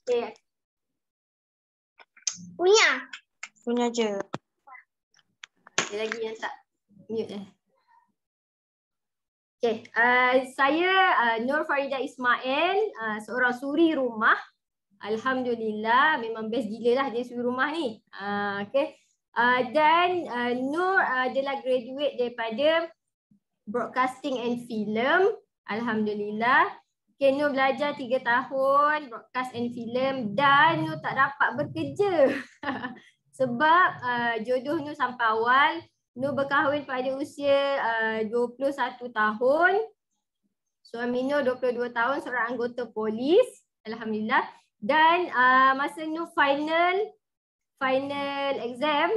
Okay. Punya je. Ada lagi yang tak mute Okay, saya Nur Farida Ismail, seorang suri rumah. Alhamdulillah, memang best gila lah jadi suri rumah ni. Okay. Dan Nur adalah graduate daripada Broadcasting and Film. Alhamdulillah. Okay, Nur belajar 3 tahun Broadcast and Film dan Nur tak dapat bekerja. Sebab jodoh Nur sampai awal. Nur berkahwin pada usia 21 tahun. Suami Nur 22 tahun, seorang anggota polis. Alhamdulillah. Dan masa Nur final exam,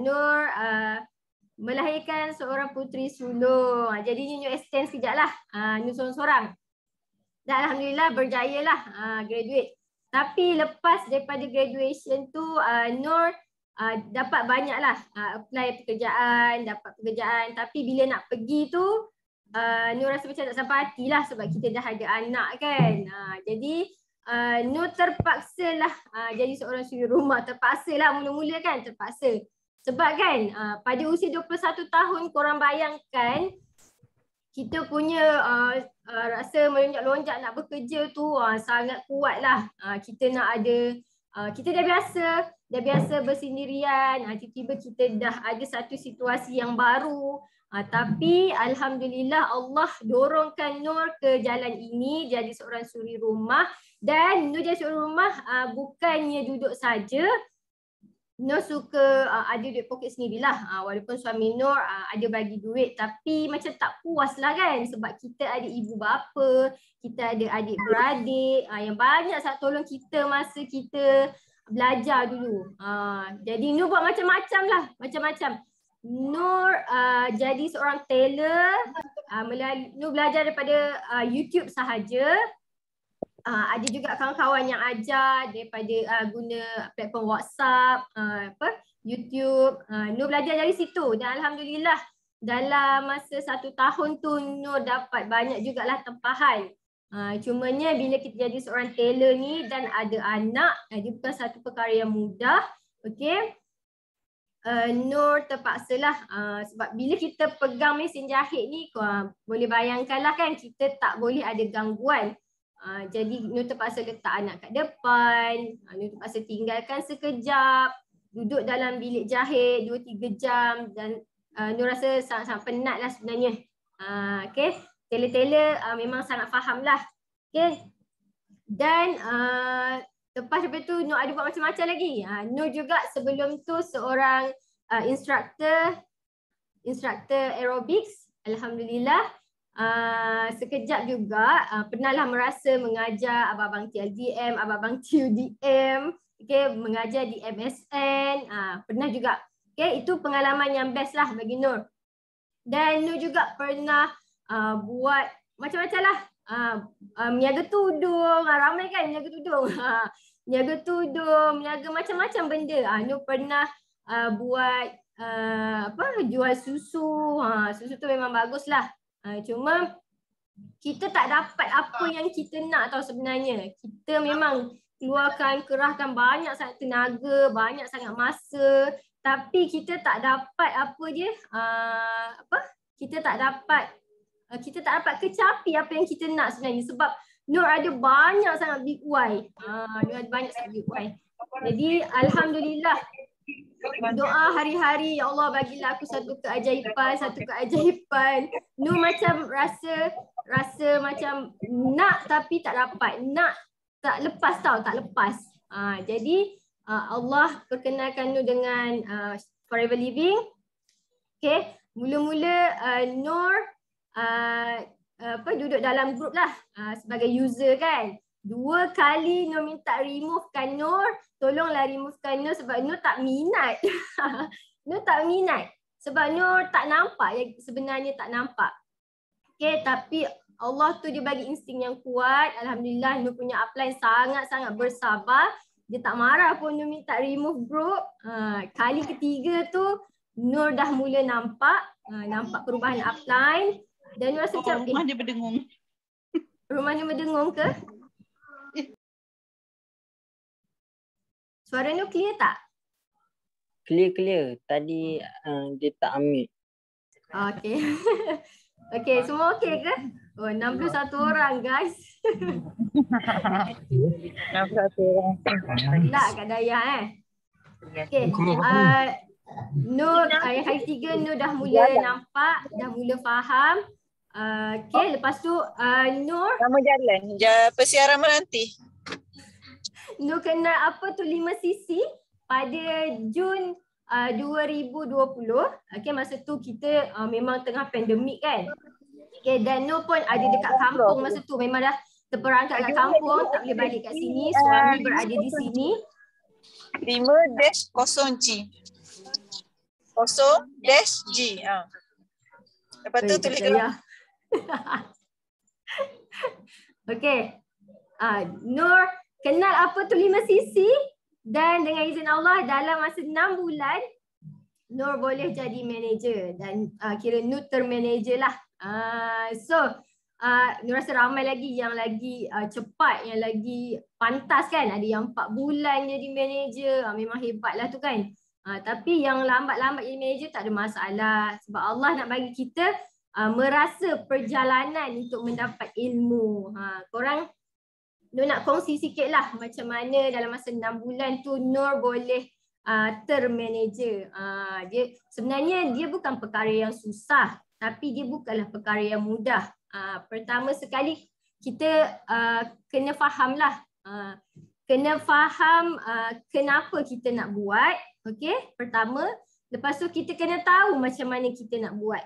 Nur melahirkan seorang puteri sulung. Jadi Nur extend sekejap lah. Nur seorang-seorang. Dan Alhamdulillah berjaya lah graduate. Tapi lepas daripada graduation tu, Nur dapat banyak lah apply pekerjaan, dapat pekerjaan. Tapi bila nak pergi tu, Nur rasa macam tak sampai hati lah sebab kita dah ada anak kan. Jadi Nur terpaksa lah jadi seorang suri rumah. Terpaksa lah mula-mula kan, terpaksa. Sebab kan pada usia 21 tahun korang bayangkan kita punya rasa melonjak-lonjak nak bekerja tu sangat kuat lah. Kita nak ada, kita dah biasa bersendirian, tiba-tiba kita dah ada satu situasi yang baru. Tapi Alhamdulillah Allah dorongkan Nur ke jalan ini jadi seorang suri rumah. Dan Nur jadi suri rumah bukannya duduk saja. Nur suka ada duit poket sendirilah. Walaupun suami Nur ada bagi duit tapi macam tak puas lah kan. Sebab kita ada ibu bapa, kita ada adik beradik yang banyak sangat tolong kita masa kita belajar dulu. Jadi Nur buat macam-macam lah, macam-macam. Nur jadi seorang tailor, Nur belajar daripada YouTube sahaja. Ada juga kawan-kawan yang ajar daripada guna platform WhatsApp, YouTube. Nur belajar dari situ dan Alhamdulillah dalam masa 1 tahun tu Nur dapat banyak jugalah tempahan. Cumanya bila kita jadi seorang tailor ni dan ada anak, dia bukan satu perkara yang mudah. Okay. Nur terpaksalah sebab bila kita pegang mesin jahit ni, boleh bayangkanlah kan kita tak boleh ada gangguan. Jadi Nur terpaksa letak anak kat depan, Nur terpaksa tinggalkan sekejap, duduk dalam bilik jahit 2-3 jam dan Nur rasa sangat-sangat penat lah sebenarnya. Okay. Tailor-tailor memang sangat faham lah. Okay. Dan lepas daripada tu Nur ada buat macam-macam lagi. Nur juga sebelum tu seorang instructor aerobics. Alhamdulillah. Sekejap juga pernahlah merasa mengajar abang-abang TLDM, abang-abang TUDM, okay, mengajar di MSN, pernah juga. Okay, itu pengalaman yang best lah bagi Nur. Dan Nur juga pernah buat macam-macam lah, meniaga tudung, ramai kan meniaga tudung. Meniaga tudung, meniaga macam-macam benda. Nur pernah buat jual susu. Susu tu memang bagus lah. Cuma kita tak dapat apa yang kita nak tahu sebenarnya. Kita memang kerahkan banyak sangat tenaga, banyak sangat masa, tapi kita tak dapat kita tak dapat kecapi apa yang kita nak sebenarnya sebab Nur ada banyak sangat big why. Nur ada banyak sangat big why. Jadi Alhamdulillah doa hari-hari, ya Allah bagilah aku satu keajaiban. Nur macam rasa macam nak tapi tak dapat, nak tak lepas tau, tak lepas. Jadi Allah perkenalkan Nur dengan Forever Living. Okay, mula-mula Nur duduk dalam grup lah sebagai user kan. 2 kali Nur minta removekan Nur, tolonglah removekan Nur sebab Nur tak minat. Nur tak minat sebab Nur tak nampak, sebenarnya tak nampak. Okay, tapi Allah tu dia bagi insting yang kuat. Alhamdulillah Nur punya upline sangat-sangat bersabar. Dia tak marah pun Nur minta remove group. Kali ketiga tu Nur dah mula nampak perubahan upline dan Nur rasa macam rumah dia berdengung. Rumah dia berdengung ke? Suara Nur clear tak? Clear. Tadi dia tak ambil. Okey. Okey, semua okey ke? Oh, 61 orang guys. 61 orang. Gelak kat Dayah Okey. Nur yang hari 3 Nur dah mula nampak, dah mula faham. Okey, lepas tu Nur Sama jalan. Persiaran menanti. Nur kenal apa tu 5cc pada Jun 2020. Okey, masa tu kita memang tengah pandemik kan. Okey, dan Nur pun ada dekat kampung masa tu, memang dah terperangkap kat kampung, tak boleh balik kat sini, suami berada di sini. 5-0G. 0-G. Lepas tu tulis ya. Okey. Nur kenal apa tu 5cc dan dengan izin Allah dalam masa 6 bulan Nur boleh jadi manager dan kira Nur termanager lah. Nur rasa ramai lagi yang lagi cepat, yang lagi pantas kan. Ada yang 4 bulan jadi manager, memang hebat lah tu kan. Tapi yang lambat-lambat jadi manager tak ada masalah. Sebab Allah nak bagi kita merasa perjalanan untuk mendapat ilmu. Korang Nur nak kongsi sikit lah macam mana dalam masa 6 bulan tu Nur boleh termanager. Sebenarnya dia bukan perkara yang susah, tapi dia bukanlah perkara yang mudah. Pertama sekali kita kena faham lah. Kena faham kenapa kita nak buat. Okay, pertama. Lepas tu kita kena tahu macam mana kita nak buat.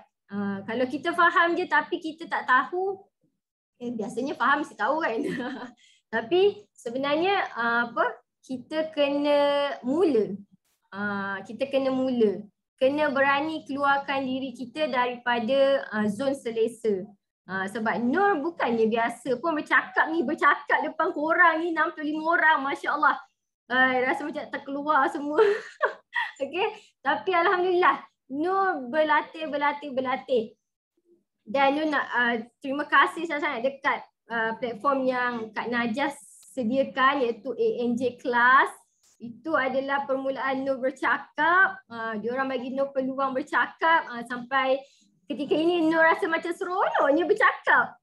Kalau kita faham je tapi kita tak tahu, biasanya faham mesti tahu kan. Tapi sebenarnya kita kena mula. Kita kena mula. Kena berani keluarkan diri kita daripada zon selesa. Sebab Nur bukannya biasa pun bercakap depan korang ni 65 orang, Masya Allah. Rasa macam terkeluar semua. Okay. Tapi Alhamdulillah Nur berlatih. Dan Nur nak terima kasih sangat-sangat dekat platform yang Kak Najah sediakan, iaitu ANJ Class. Itu adalah permulaan Nur bercakap. Diorang bagi Nur peluang bercakap sampai ketika ini Nur rasa macam seronoknya bercakap.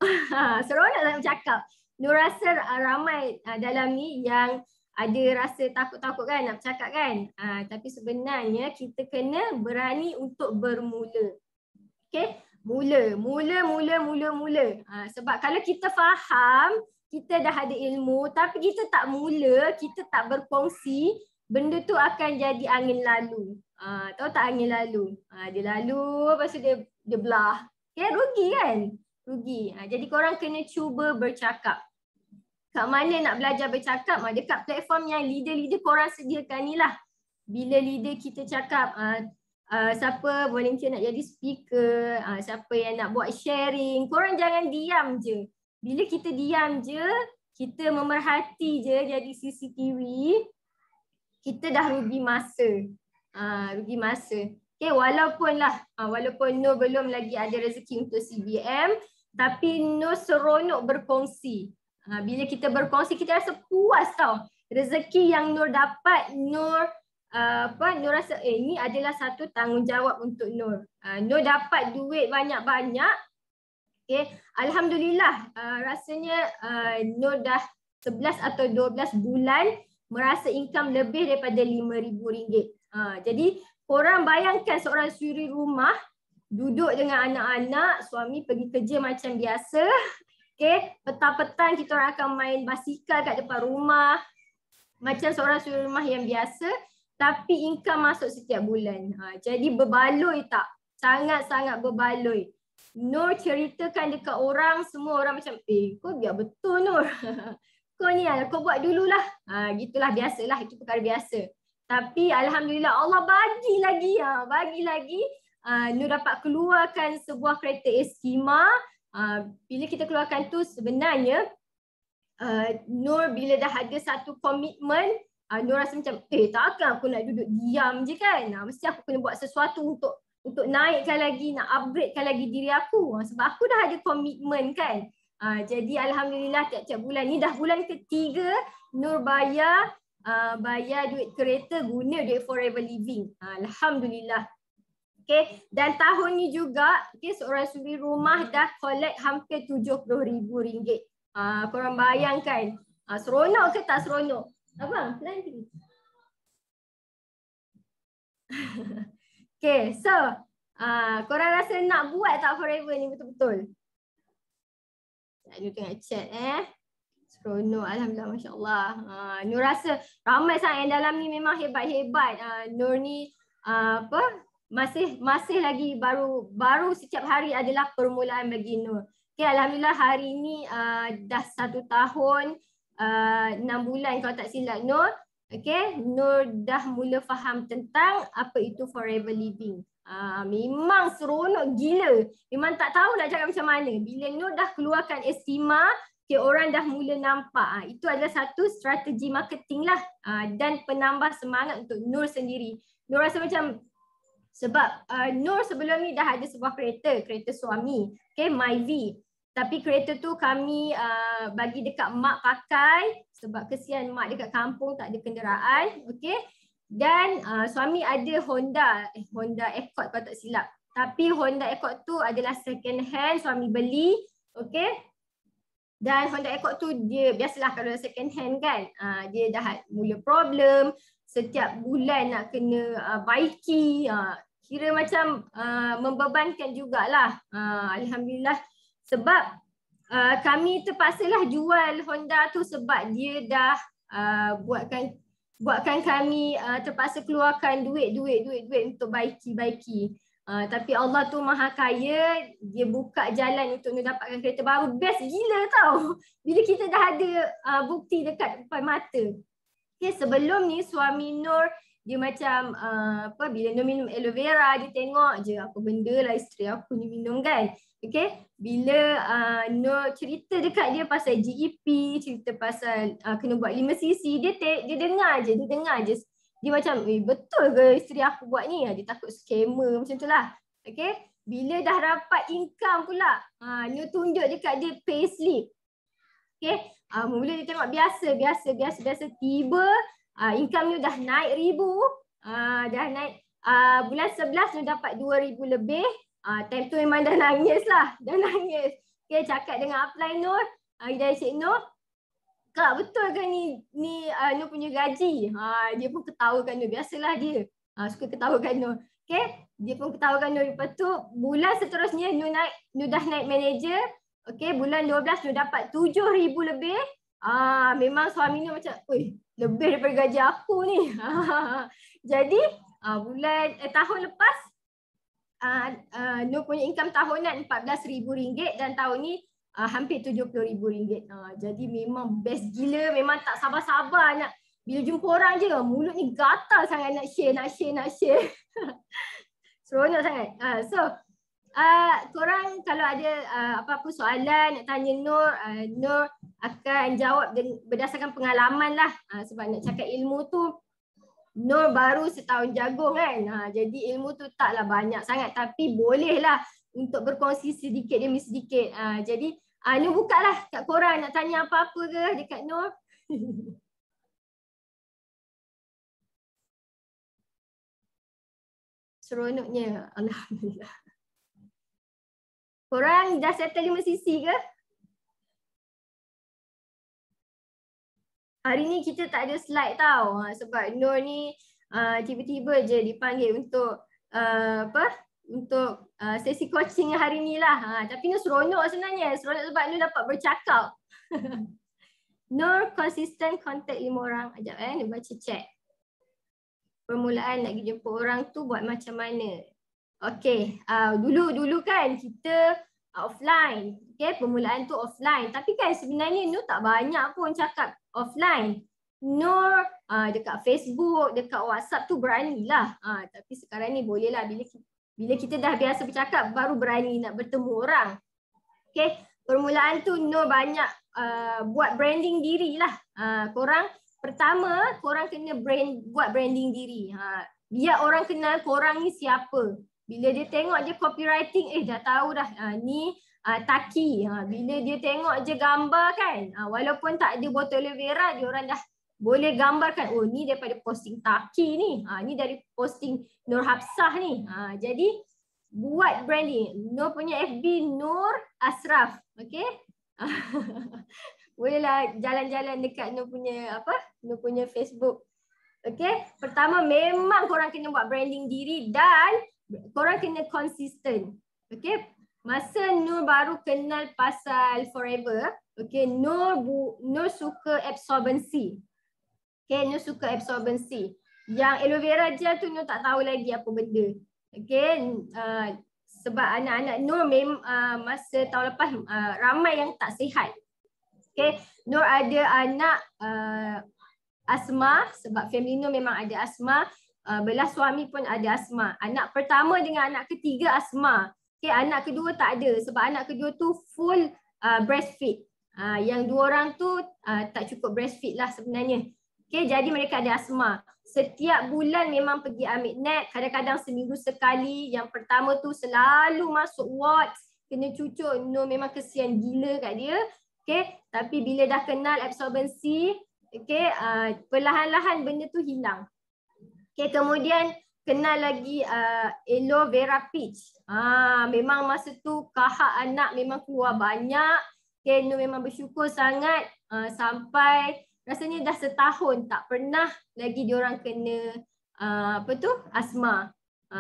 Seronok nak bercakap. Nur rasa ramai dalam ni yang ada rasa takut-takut kan nak bercakap kan. Tapi sebenarnya kita kena berani untuk bermula. Okay? Mula. Sebab kalau kita faham, kita dah ada ilmu, tapi kita tak mula, kita tak berkongsi, benda tu akan jadi angin lalu. Tahu tak angin lalu? Dia lalu, lepas tu dia belah. Okay, rugi kan? Rugi. Jadi korang kena cuba bercakap. Kat mana nak belajar bercakap? Dekat platform yang leader-leader korang sediakan ni lah. Bila leader kita cakap, siapa volunteer nak jadi speaker, siapa yang nak buat sharing, korang jangan diam je. Bila kita diam je, kita memerhati je jadi CCTV, kita dah rugi masa. Rugi masa. Okay, walaupun Nur belum lagi ada rezeki untuk CBM, tapi Nur seronok berkongsi. Bila kita berkongsi, kita rasa puas tau. Rezeki yang Nur dapat, Nur rasa ni adalah satu tanggungjawab untuk Nur. Nur dapat duit banyak-banyak. Okay. Alhamdulillah, rasanya Nur dah 11 atau 12 bulan merasa income lebih daripada RM5,000. Jadi korang bayangkan seorang suri rumah duduk dengan anak-anak, suami pergi kerja macam biasa. Okay. Petang-petang kita orang akan main basikal kat depan rumah. Macam seorang suri rumah yang biasa. Tapi income masuk setiap bulan. Jadi berbaloi tak? Sangat-sangat berbaloi. Nur ceritakan dekat orang, semua orang macam, kau biar betul Nur. Kau ni kau buat dululah. Gitulah, biasalah, itu perkara biasa. Tapi Alhamdulillah Allah bagi lagi. Nur dapat keluarkan sebuah kereta eskima. Bila kita keluarkan tu sebenarnya, Nur bila dah ada satu komitmen, Nur rasa macam, takkan aku nak duduk diam je kan. Mesti aku kena buat sesuatu untuk naikkan lagi, nak upgradekan lagi diri aku. Sebab aku dah ada komitmen kan. Jadi Alhamdulillah tiap-tiap bulan ni dah bulan ketiga Nur bayar bayar duit kereta guna duit Forever Living. Alhamdulillah. Okay, dan tahun ni juga seorang suri rumah dah collect hampir RM70,000. Korang bayangkan, seronok ke tak seronok? Abang, nanti. Okay, so korang rasa nak buat tak Forever ni betul-betul? Saya tengok chat seronok, alhamdulillah, masya-Allah. Nur rasa ramai sangat yang dalam ni memang hebat-hebat. Nur ni masih lagi baru setiap hari adalah permulaan bagi Nur. Okay, alhamdulillah hari ni dah 1 tahun 6 bulan kalau tak silap Nur. Okay, Nur dah mula faham tentang apa itu Forever Living. Memang seronok gila. Memang tak tahu nak cakap macam mana. Bila Nur dah keluarkan estima, orang dah mula nampak. Itu adalah satu strategi marketing lah. Dan penambah semangat untuk Nur sendiri. Nur rasa macam sebab Nur sebelum ni dah ada sebuah kereta suami, okay, Myvi. Tapi kereta tu kami bagi dekat mak pakai sebab kesian mak dekat kampung tak ada kenderaan, okay. Dan suami ada Honda Accord kalau tak silap. Tapi Honda Accord tu adalah second hand, suami beli, okay. Dan Honda Accord tu dia biasalah kalau second hand kan, dia dah mula problem, setiap bulan nak kena baiki, kira macam membebankan jugalah. Alhamdulillah sebab kami terpaksalah jual Honda tu sebab dia dah buatkan kami terpaksa keluarkan duit untuk baiki. Tapi Allah tu maha kaya, dia buka jalan untuk dapatkan kereta baru. Best gila tau bila kita dah ada bukti dekat depan mata. Okay, sebelum ni suami Nur dia macam bila Nur minum aloe vera, dia tengok je apa benda lah isteri aku ni minum kan. Okay, bila Nur cerita dekat dia pasal GEP, cerita pasal kena buat 5cc, dia dengar je. Dia macam, betul ke isteri aku buat ni? Dia takut scammer macam tu lah. Okay, bila dah dapat income pula, Nur tunjuk dekat dia payslip. Okay, mula dia tengok biasa. Tiba income Nur dah naik 1,000. Dah naik bulan 11 Nur dapat 2,000 lebih. Time tu memang dah nangis lah. Okay, cakap dengan upline Nur, dari Cik Nur, Kak betul ke ni Nur punya gaji? Dia pun ketawakan Nur. Biasalah dia suka ketawakan Nur. Okay, dia pun ketawakan Nur. Lepas tu bulan seterusnya Nur dah naik manager. Okay, bulan 12 Nur dapat 7,000 lebih. Memang suami Nur macam, lebih daripada gaji aku ni. Jadi tahun lepas Nur punya income tahunan RM14,000 dan tahun ni hampir RM70,000. Jadi memang best gila, memang tak sabar-sabar nak bila jumpa orang je mulut ni gatal sangat nak share. Seronok sangat. So korang kalau ada apa-apa soalan nak tanya Nur, Nur akan jawab berdasarkan pengalaman lah. Sebab nak cakap ilmu tu Nur baru setahun jagung kan. Jadi ilmu tu taklah banyak sangat tapi bolehlah untuk berkongsi sedikit demi sedikit. Jadi Nur bukalah kat korang nak tanya apa-apa ke dekat Nur. Seronoknya, alhamdulillah. Korang dah settle 5cc ke? Hari ni kita tak ada slide tau sebab Nur ni tiba-tiba je dipanggil untuk sesi coaching hari ni lah. Tapi Nur seronok sebenarnya. Seronok sebab Nur dapat bercakap. Nur konsisten contact 5 orang. Sekejap Nur baca chat. Permulaan nak pergi jumpa orang tu buat macam mana? Okay, dulu kan kita offline. Okay, permulaan tu offline. Tapi kan sebenarnya Nur tak banyak pun cakap offline. Nur dekat Facebook, dekat WhatsApp tu beranilah. Tapi sekarang ni bolehlah bila kita dah biasa bercakap baru berani nak bertemu orang. Okay, permulaan tu Nur banyak buat branding diri lah. Pertama korang kena buat branding diri. Biar orang kenal korang ni siapa. Bila dia tengok je copywriting, dah tahu dah ni Taki. Bila dia tengok je gambar kan, walaupun tak ada botol aloe vera, dia orang dah boleh gambarkan, oh ni daripada posting Taki ni, ni dari posting Nur Hafsah ni. Jadi buat branding. Nur punya FB Nur Asraf, okey. Bolehlah jalan-jalan dekat Nur punya Nur punya Facebook. Okey, pertama memang korang kena buat branding diri dan korang kena konsisten. Okey, masa Nur baru kenal pasal Forever, okey, Nur suka absorbency. Okey, Nur suka absorbency. Yang aloe vera gel tu Nur tak tahu lagi apa benda. Okey, sebab anak-anak Nur masa tahun lepas ramai yang tak sihat. Okey, Nur ada anak asma sebab family Nur memang ada asma. Belah suami pun ada asma. Anak pertama dengan anak ketiga asma. Okey, anak kedua tak ada sebab anak kedua tu full breastfeed. Yang dua orang tu tak cukup breastfeed lah sebenarnya. Okey, jadi mereka ada asma. Setiap bulan memang pergi ambil nap, kadang-kadang seminggu sekali. Yang pertama tu selalu masuk ward, kena cucuk. Nur memang kesian gila kat dia. Okey, tapi bila dah kenal absorbency, okey, perlahan-lahan benda tu hilang. Okey, kemudian kenal lagi aloe vera peach. Memang masa tu kahak anak memang keluar banyak. Okey, Nur memang bersyukur sangat sampai rasanya dah setahun tak pernah lagi diorang kena asma.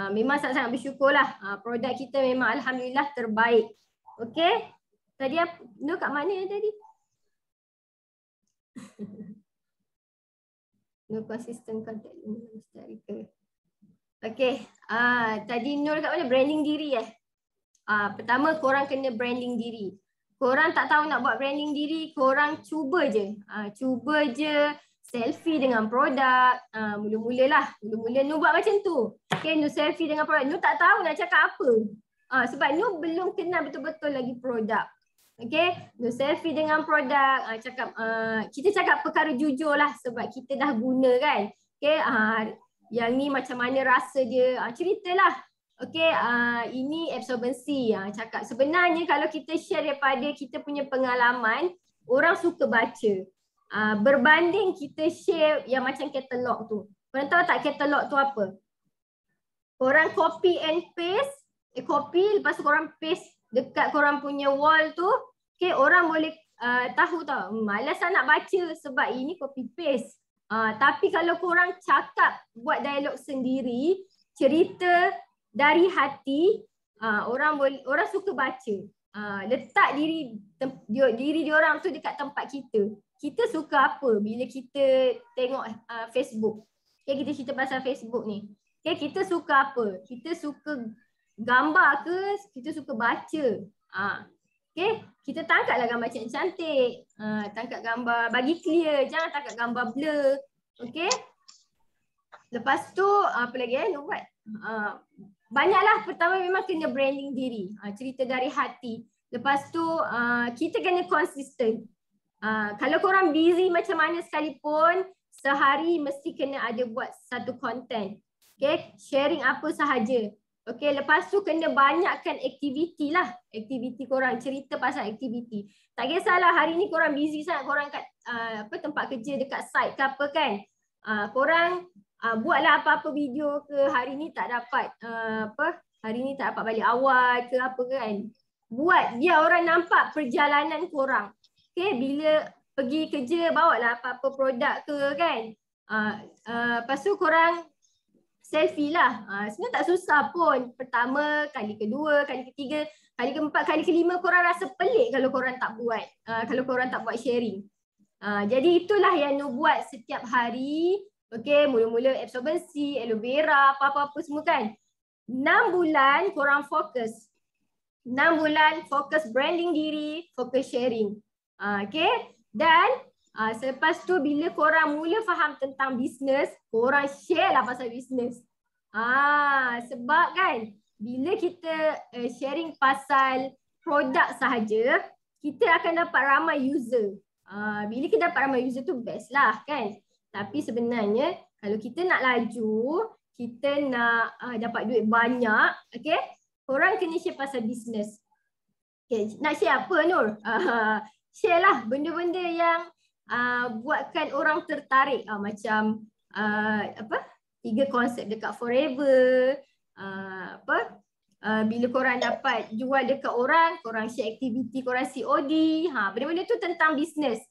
Memang sangat-sangat bersyukurlah. Produk kita memang alhamdulillah terbaik. Okey. Tadi Nur kat mana tadi? Nur konsisten contact historical. Okey. Tadi Nur kat mana? Branding diri pertama korang kena branding diri. Korang tak tahu nak buat branding diri, korang cuba je. Cuba je selfie dengan produk. Mula-mula Nur buat macam tu. Okay, Nur selfie dengan produk. Nur tak tahu nak cakap apa. Sebab Nur belum kenal betul-betul lagi produk. Okay, Nur selfie dengan produk. Kita cakap perkara jujur lah sebab kita dah guna kan. Okay, yang ni macam mana rasa dia. Ceritalah. Okey, ini absorbency. Cakap sebenarnya kalau kita share daripada kita punya pengalaman, orang suka baca. Berbanding kita share yang macam katalog tu. Korang tahu tak katalog tu apa? Korang copy and paste, copy lepas tu korang paste dekat korang punya wall tu. Okey, orang boleh tahu tau. Malas nak baca sebab ini copy paste. Tapi kalau korang cakap, buat dialog sendiri, cerita dari hati, orang suka baca. Letak diri diorang tu dekat tempat kita. Kita suka apa bila kita tengok Facebook. Okay, kita cerita pasal Facebook ni. Okay, kita suka apa? Kita suka gambar ke? Kita suka baca. Okay, kita tangkaplah gambar cantik. Tangkap gambar, bagi clear. Jangan tangkap gambar blur. Okay. Lepas tu, apa lagi nak buat? Banyaklah. Pertama memang kena branding diri, cerita dari hati. Lepas tu kita kena konsisten. Kalau korang busy macam mana sekalipun, sehari mesti kena ada buat satu content. Okay, sharing apa sahaja. Okay, lepas tu kena banyakkan aktiviti lah. Aktiviti korang, cerita pasal aktiviti. Tak kisahlah hari ni korang busy sangat, korang kat tempat kerja dekat site ke apa kan. Korang buatlah apa-apa video ke, hari ni tak dapat hari ni tak dapat balik awal ke apa kan. Buat biar orang nampak perjalanan korang. Okay, bila pergi kerja bawalah apa-apa produk ke kan. Lepas tu korang selfie lah. Sebenarnya tak susah pun. Pertama, kali kedua, kali ketiga, kali keempat, kali kelima korang rasa pelik kalau korang tak buat. Kalau korang tak buat sharing. Jadi itulah yang Nur buat setiap hari. Okay, mula-mula absorbency, aloe vera, apa-apa semua kan. 6 bulan korang fokus. 6 bulan fokus branding diri, fokus sharing. Okay, dan selepas tu bila korang mula faham tentang bisnes, korang share lah pasal bisnes. Sebab kan bila kita sharing pasal produk sahaja, kita akan dapat ramai user. Bila kita dapat ramai user tu best lah kan. Tapi sebenarnya kalau kita nak laju, kita nak dapat duit banyak, okay, korang kena share pasal bisnes. Okay, nak share apa Nur? Share lah benda-benda yang buatkan orang tertarik. Macam 3 konsep dekat Forever. Bila korang dapat jual dekat orang, korang share aktiviti korang COD. Benda-benda tu tentang bisnes.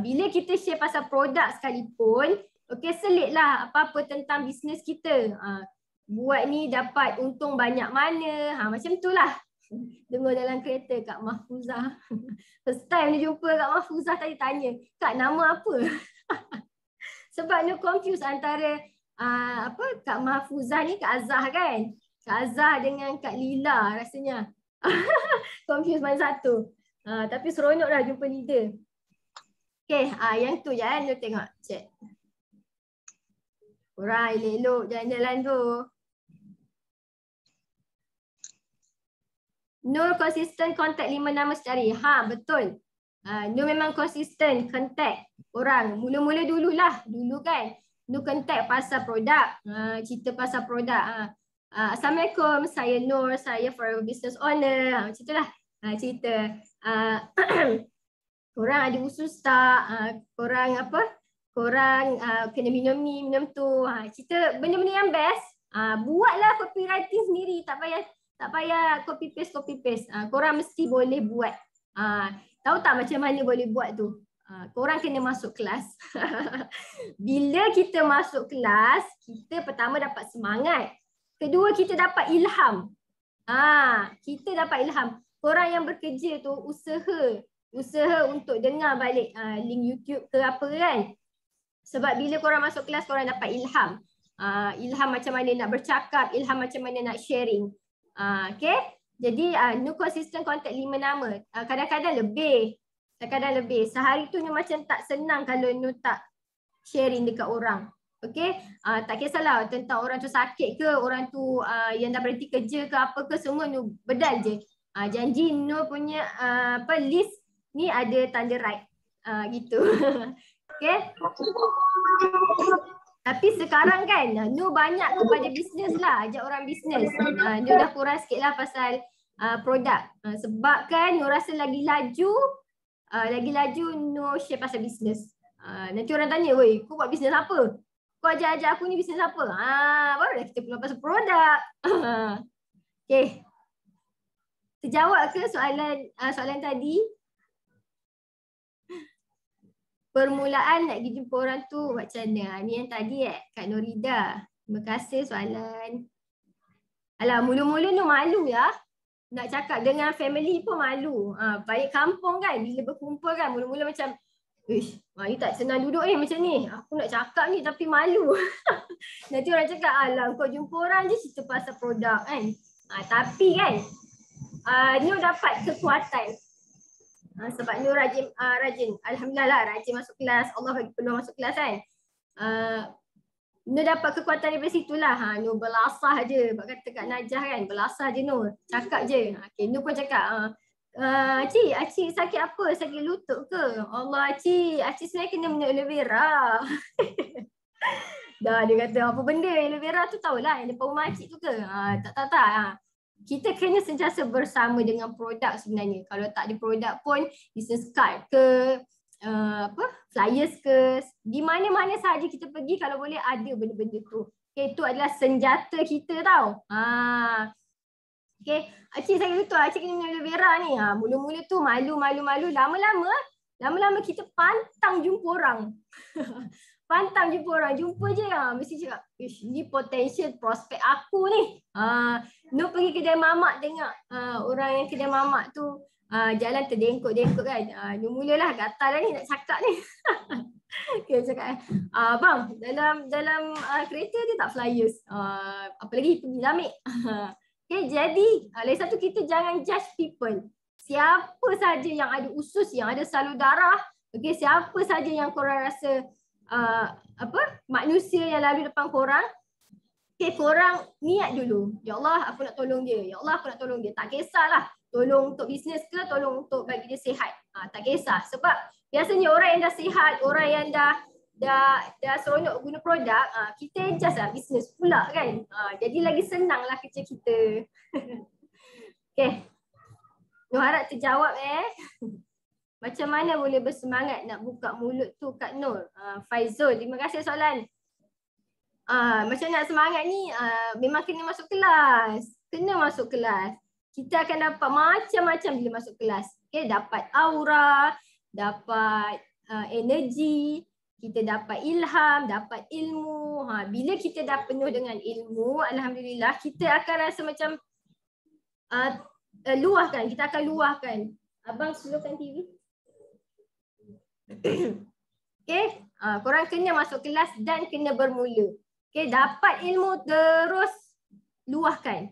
Bila kita share pasal produk sekalipun, selitlah apa-apa tentang bisnes kita. Buat ni dapat untung banyak mana. Macam tu lah. Dengar dalam kereta Kak Mahfuzah. First time dia jumpa Kak Mahfuzah tadi tanya, Kak nama apa? Sebab dia confuse antara Kak Mahfuzah ni Kak Azah kan? Kak Azah dengan Kak Lila rasanya. Confuse mana satu. Tapi seronok dah jumpa leader. Okay, yang tu je kan, you tengok, check. Korang elok-elok jalan-jalan tu. Nur konsisten kontak 5 nama secari. Betul. Nur memang konsisten kontak orang. Mula-mula dululah. Dulu kan. Nur kontak pasal produk. Cerita pasal produk. Assalamualaikum. Saya Nur. Saya Forever Business Owner. Macam itulah. Cerita. Korang ada usus tak? Korang apa? Korang kena minum ni, minum tu. Cerita benda-benda yang best. Buatlah copywriting sendiri. Tak payah copy paste. Korang mesti boleh buat. Tahu tak macam mana boleh buat tu? Korang kena masuk kelas. Bila kita masuk kelas, kita pertama dapat semangat. Kedua, kita dapat ilham. Kita dapat ilham. Korang yang bekerja tu usaha untuk dengar balik link YouTube ke apa kan. Sebab bila korang masuk kelas, korang dapat ilham. Ilham macam mana nak bercakap, ilham macam mana nak sharing. Okay, jadi Nur konsisten kontak 5 nama. Kadang-kadang lebih. Sehari tu Nur macam tak senang kalau Nur tak sharing dekat orang. Okay, tak kisahlah tentang orang tu sakit ke, orang tu yang dah berhenti kerja ke apa ke, semua Nur bedal je. Janji Nur punya list ni ada tanda right. Gitu. Okay. Tapi sekarang kan, Nur banyak kepada bisnes lah, ajak orang bisnes. Nur dah kurang sikit lah pasal produk. Sebab kan Nur rasa lagi laju Nur share pasal bisnes. Nanti orang tanya, weh, kau buat bisnes apa? Kau ajak aku ni bisnes apa? Barulah kita keluar pasal produk. Okay. Terjawab ke soalan tadi? Permulaan nak pergi jumpa orang tu macam mana? Ni yang tadi Kak Norida. Terima kasih soalan. Alah, mula-mula Nur malu ya. Nak cakap dengan family pun malu. Balik kampung kan, bila berkumpul kan, mula-mula macam, ni tak senang duduk ni macam ni. Aku nak cakap ni tapi malu. Nanti orang cakap, alah kau jumpa orang je cerita pasal produk kan. Tapi kan, Nur dapat kekuatan. Sebab Nur rajin. Alhamdulillah lah rajin masuk kelas. Allah bagi peluang masuk kelas kan. Nur dapat kekuatan daripada situ lah. Nur belasah je. Sebab kata Kak Najah kan, belasah je Nur. Cakap je. Okay, Nur pun cakap, Acik sakit apa? Sakit lutut ke? Allah Acik sebenarnya kena minum aloe vera. Dah dia kata apa benda aloe vera tu tahulah yang depan rumah Acik tu ke? Tak. Kita kena sentiasa bersama dengan produk sebenarnya. Kalau tak ada produk pun, business card ke, flyers ke, di mana-mana sahaja kita pergi kalau boleh ada benda-benda tu. Okay, itu adalah senjata kita tau. Okay, Acik saya betul, Acik kena minum aloe vera ni. Mula-mula tu malu. Lama-lama kita pantang jumpa orang. Jumpa je mesti cakap, ni potential prospek aku ni. Nur pergi kedai mamak tengok orang yang kedai mamak tu jalan terdengkuk-dengkuk kan. Nur mulalah gatal lah ni nak cakap ni. Okay, cakap bang, dalam kereta dia tak flyers. Apalagi pergi ambil. Okay, jadi lagi satu, kita jangan judge people. Siapa saja yang ada usus, yang ada salur darah, okay, siapa saja yang korang rasa manusia yang lalu depan korang, okay, korang niat dulu, ya Allah aku nak tolong dia, ya Allah aku nak tolong dia. Tak kisahlah tolong untuk bisnes ke, tolong untuk bagi dia sihat, tak kisah. Sebab biasanya orang yang dah sihat, orang yang dah seronok guna produk, kita just lah bisnes pula kan. Jadi lagi senang lah kerja kita. Okay, Nur harap terjawab Macam mana boleh bersemangat nak buka mulut tu Kak Nur? Faizul, terima kasih soalan. Macam nak semangat ni memang kena masuk kelas. Kena masuk kelas. Kita akan dapat macam-macam bila masuk kelas. Okay, dapat aura, dapat energi, kita dapat ilham, dapat ilmu. Bila kita dah penuh dengan ilmu, alhamdulillah kita akan rasa macam luahkan. Kita akan luahkan. Abang slowkan TV. Okay, korang kena masuk kelas dan kena bermula. Okay, dapat ilmu terus luahkan.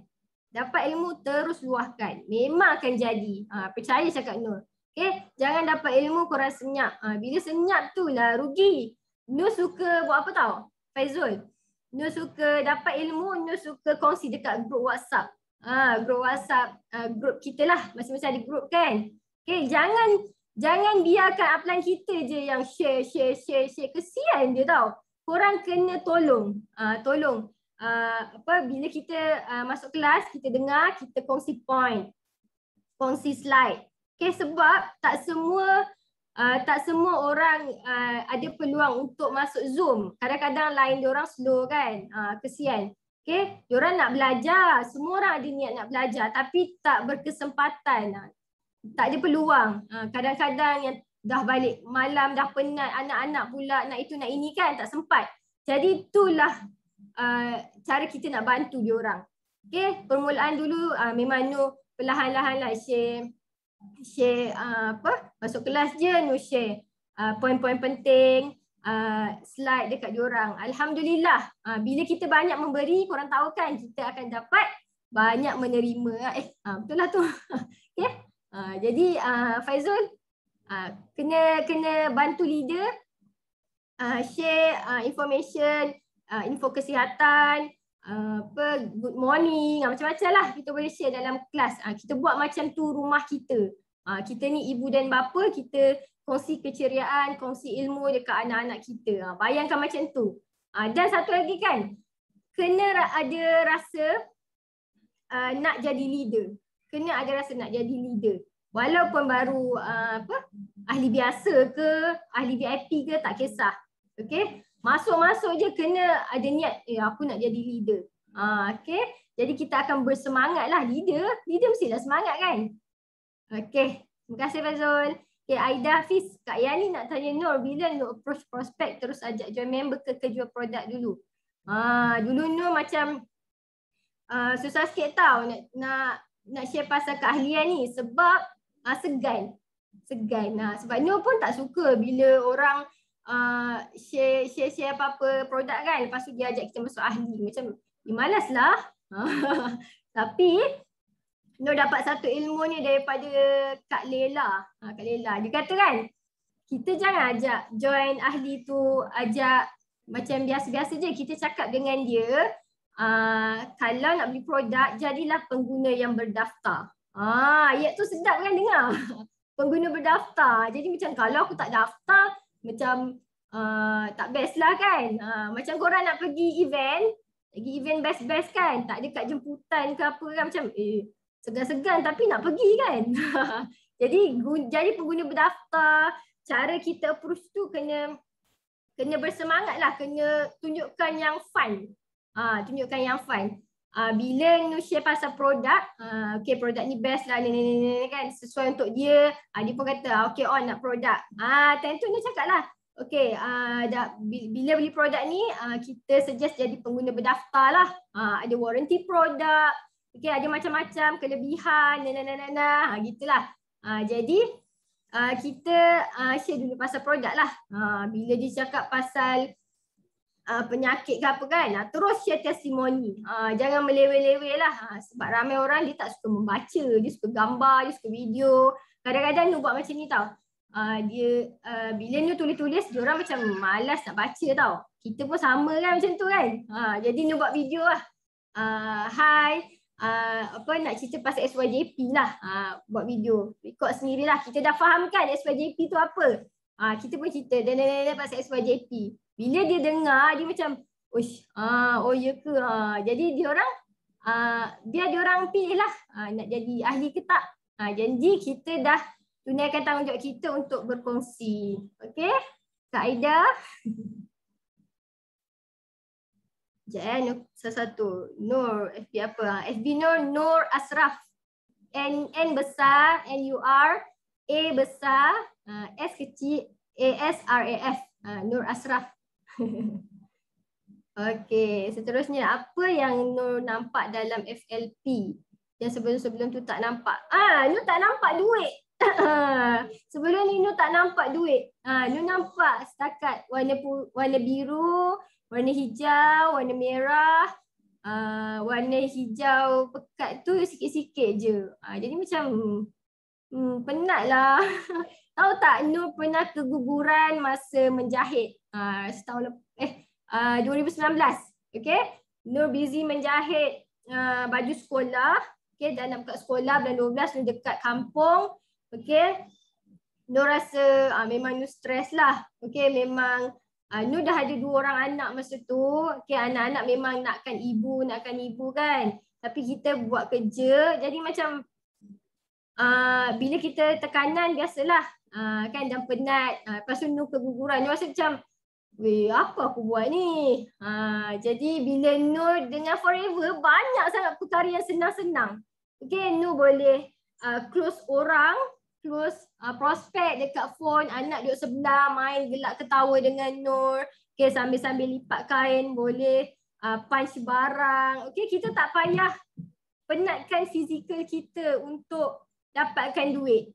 Dapat ilmu terus luahkan. Memang akan jadi. Percaya cakap Nur. Okay, jangan dapat ilmu korang senyap. Bila senyap tu lah rugi. Nur suka buat apa tau? Faizul. Nur suka dapat ilmu, Nur suka kongsi dekat grup WhatsApp. Grup WhatsApp, grup kita lah. Masing-masing ada grup kan? Okay, jangan biarkan upline kita je yang share. Kesian dia tau. Korang kena tolong. Bila kita masuk kelas, kita dengar, kita kongsi point. Kongsi slide. Okay, sebab tak semua orang ada peluang untuk masuk Zoom. Kadang-kadang line diorang slow kan. Kesian. Okay, diorang nak belajar. Semua orang ada niat nak belajar tapi tak berkesempatan. Tak ada peluang. Kadang-kadang yang dah balik malam, dah penat, anak-anak pula nak itu nak ini kan, tak sempat. Jadi itulah cara kita nak bantu diorang. Okay, permulaan dulu memang Nur perlahan-lahan lah share masuk kelas je Nur share poin-poin penting, slide dekat diorang. Alhamdulillah, bila kita banyak memberi, korang tahu kan kita akan dapat banyak menerima. Betul lah tu. Okay. Jadi Faizul kena bantu leader share information, info kesihatan, good morning, macam-macam lah kita boleh share dalam kelas. Kita buat macam tu rumah kita. Kita ni ibu dan bapa, kita kongsi keceriaan, kongsi ilmu dekat anak-anak kita. Bayangkan macam tu. Dan satu lagi kan, kena ada rasa nak jadi leader. Kena ada rasa nak jadi leader. Walaupun baru ahli biasa ke, ahli VIP ke, tak kisah. Okay, masuk-masuk je kena ada niat, aku nak jadi leader. Okay, jadi kita akan bersemangat lah. Leader mestilah semangat kan. Okay, terima kasih Fazul. Okay, Aida Hafiz, Kak Yani nak tanya Nur, bila Nur approach prospek terus ajak join member ke jual produk dulu? Dulu Nur macam susah sikit tau nak share pasal keahlian ni sebab segan. Sebab Nur pun tak suka bila orang share apa-apa produk kan, lepas tu dia ajak kita masuk ahli. Macam malas lah. Tapi Nur dapat satu ilmu ni daripada Kak Lela. Kak Lela dia kata kan, kita jangan ajak join ahli tu, ajak macam biasa-biasa je. Kita cakap dengan dia, kalau nak beli produk, jadilah pengguna yang berdaftar. Ayat tu sedap kan dengar. Pengguna berdaftar. Jadi macam kalau aku tak daftar, macam tak best lah kan. Macam korang nak pergi event best-best kan, tak ada kad jemputan ke apa kan, macam segan-segan tapi nak pergi kan. Jadi pengguna berdaftar. Cara kita approach tu kena bersemangat lah, kena tunjukkan yang fun. Tunjukkan yang fun. Bila Nur share pasal produk, okay produk ni best lah ni kan, sesuai untuk dia. Dia pun kata okay on nak produk. Tentu Nur cakap lah, okay bila beli produk ni kita suggest jadi pengguna berdaftar lah. Ada warranty produk, okay, ada macam-macam kelebihan, gitulah. Jadi kita share dulu pasal produk lah. Bila dia cakap pasal penyakit ke apa kan, terus share testimoni. Jangan meleweh-leweh lah. Sebab ramai orang dia tak suka membaca, dia suka gambar, dia suka video. Kadang-kadang Nur buat macam ni tau. Bila Nur tulis-tulis, dia orang macam malas nak baca tau. Kita pun sama kan macam tu kan. Jadi Nur buat video lah. Nak cerita pasal SYJP lah. Buat video, record sendirilah. Kita dah fahamkan SYJP tu apa. Kita pun cerita pasal SYJP. Bila dia dengar, dia macam, oh ya ke? Jadi biar dia orang pilih lah nak jadi ahli ke tak. Janji kita dah tunaikan tanggungjawab kita untuk berkongsi. Okey? Kak Aida. Sekejap satu. Nur, FB apa? FB Nur Asraf. N besar, NUR, A besar, S kecil, ASRAF. Nur Asraf. Okey, seterusnya apa yang Nur nampak dalam FLP? Yang sebelum-sebelum tu tak nampak. Nur tak nampak duit. Sebelum ni Nur tak nampak duit. Nur nampak setakat warna biru, warna hijau, warna merah, warna hijau pekat tu sikit-sikit je. Jadi macam penat lah. Tahu tak Nur pernah keguguran masa menjahit setahun 2019. Okay, Nur busy menjahit baju sekolah. Okay, dah nak buka sekolah bulan 12, Nur dekat kampung. Okay, Nur rasa memang Nur stres lah. Okay, memang Nur dah ada 2 orang anak masa tu. Okay, anak-anak memang nakkan ibu kan. Tapi kita buat kerja, jadi macam bila kita tekanan biasalah kan, dan penat. Lepas tu Nur keguguran. Nur rasa macam, weh, apa aku buat ni? Jadi bila Nur dengan Forever, banyak sangat perkara yang senang-senang. Okay, Nur boleh close orang, close prospek dekat phone, anak duduk sebelah main gelak ketawa dengan Nur. Okay, sambil-sambil lipat kain, boleh punch barang. Okay, kita tak payah penatkan fizikal kita untuk dapatkan duit.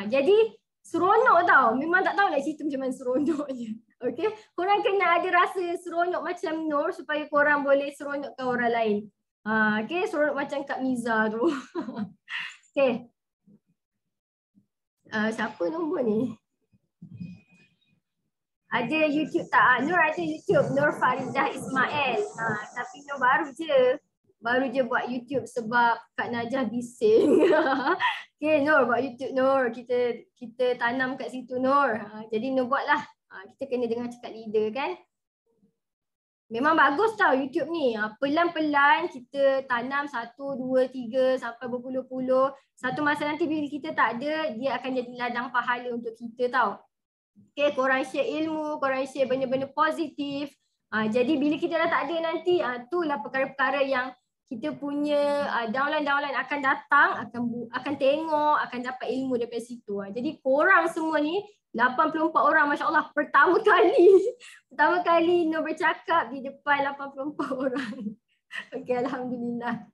Jadi seronok tau. Memang tak tahu nak cerita macam mana seronoknya. Okay, korang kena ada rasa seronok macam Nur supaya korang boleh seronokkan orang lain. Okay, seronok macam Kak Miza tu. Okay. Siapa nombor ni? Ada YouTube tak? Nur ada YouTube, Nur Faridah Ismail. Tapi Nur baru je buat YouTube sebab Kak Najah bising. Okay, Nur buat YouTube, Nur. Kita tanam kat situ, Nur. Jadi Nur buatlah. Kita kena dengar cakap leader kan. Memang bagus tau YouTube ni. Pelan-pelan kita tanam 1, 2, 3 sampai berpuluh-puluh. Satu masa nanti bila kita tak ada, dia akan jadi ladang pahala untuk kita tau. Okay, korang share ilmu, korang share benda-benda positif. Jadi bila kita dah tak ada nanti, itulah perkara-perkara yang kita punya downline akan datang, akan tengok, akan dapat ilmu daripada situ. Jadi korang semua ni 84 orang, Masya Allah, pertama kali Nur bercakap di depan 84 orang. Okay, Alhamdulillah.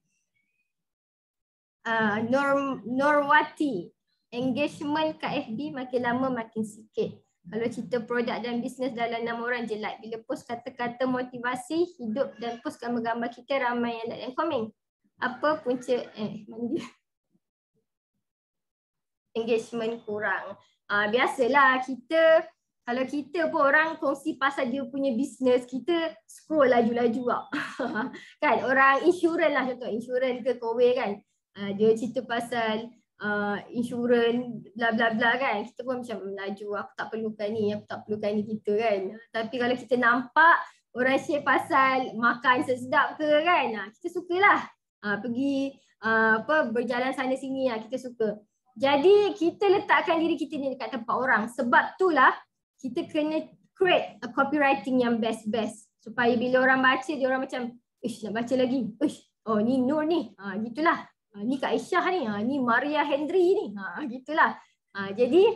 Nurwati, engagement kat FB makin lama makin sikit. Kalau cerita produk dan bisnes dalam 6 orang je like. Bila post kata-kata motivasi hidup dan post gambar-gambar kita, ramai yang like dan komen. Apa punca mana dia? Engagement kurang. Biasalah kita, kalau kita pun orang kongsi pasal dia punya bisnes, kita scroll laju-laju lah. Kan orang insurans lah, contoh insurans ke Kowe kan. Dia cerita pasal insurans bla bla bla kan. Kita pun macam laju, aku tak perlukan ni kita kan. Tapi kalau kita nampak orang share pasal makan sedap ke kan, kita sukalah. Pergi berjalan sana sini lah, kita suka. Jadi kita letakkan diri kita ni dekat tempat orang. Sebab itulah kita kena create a copywriting yang best. Supaya bila orang baca, dia orang macam, nak baca lagi. Oh ni Nur ni. Gitulah. Ni Kak Aisyah ni. Ni Maria Hendry ni. Gitulah. Jadi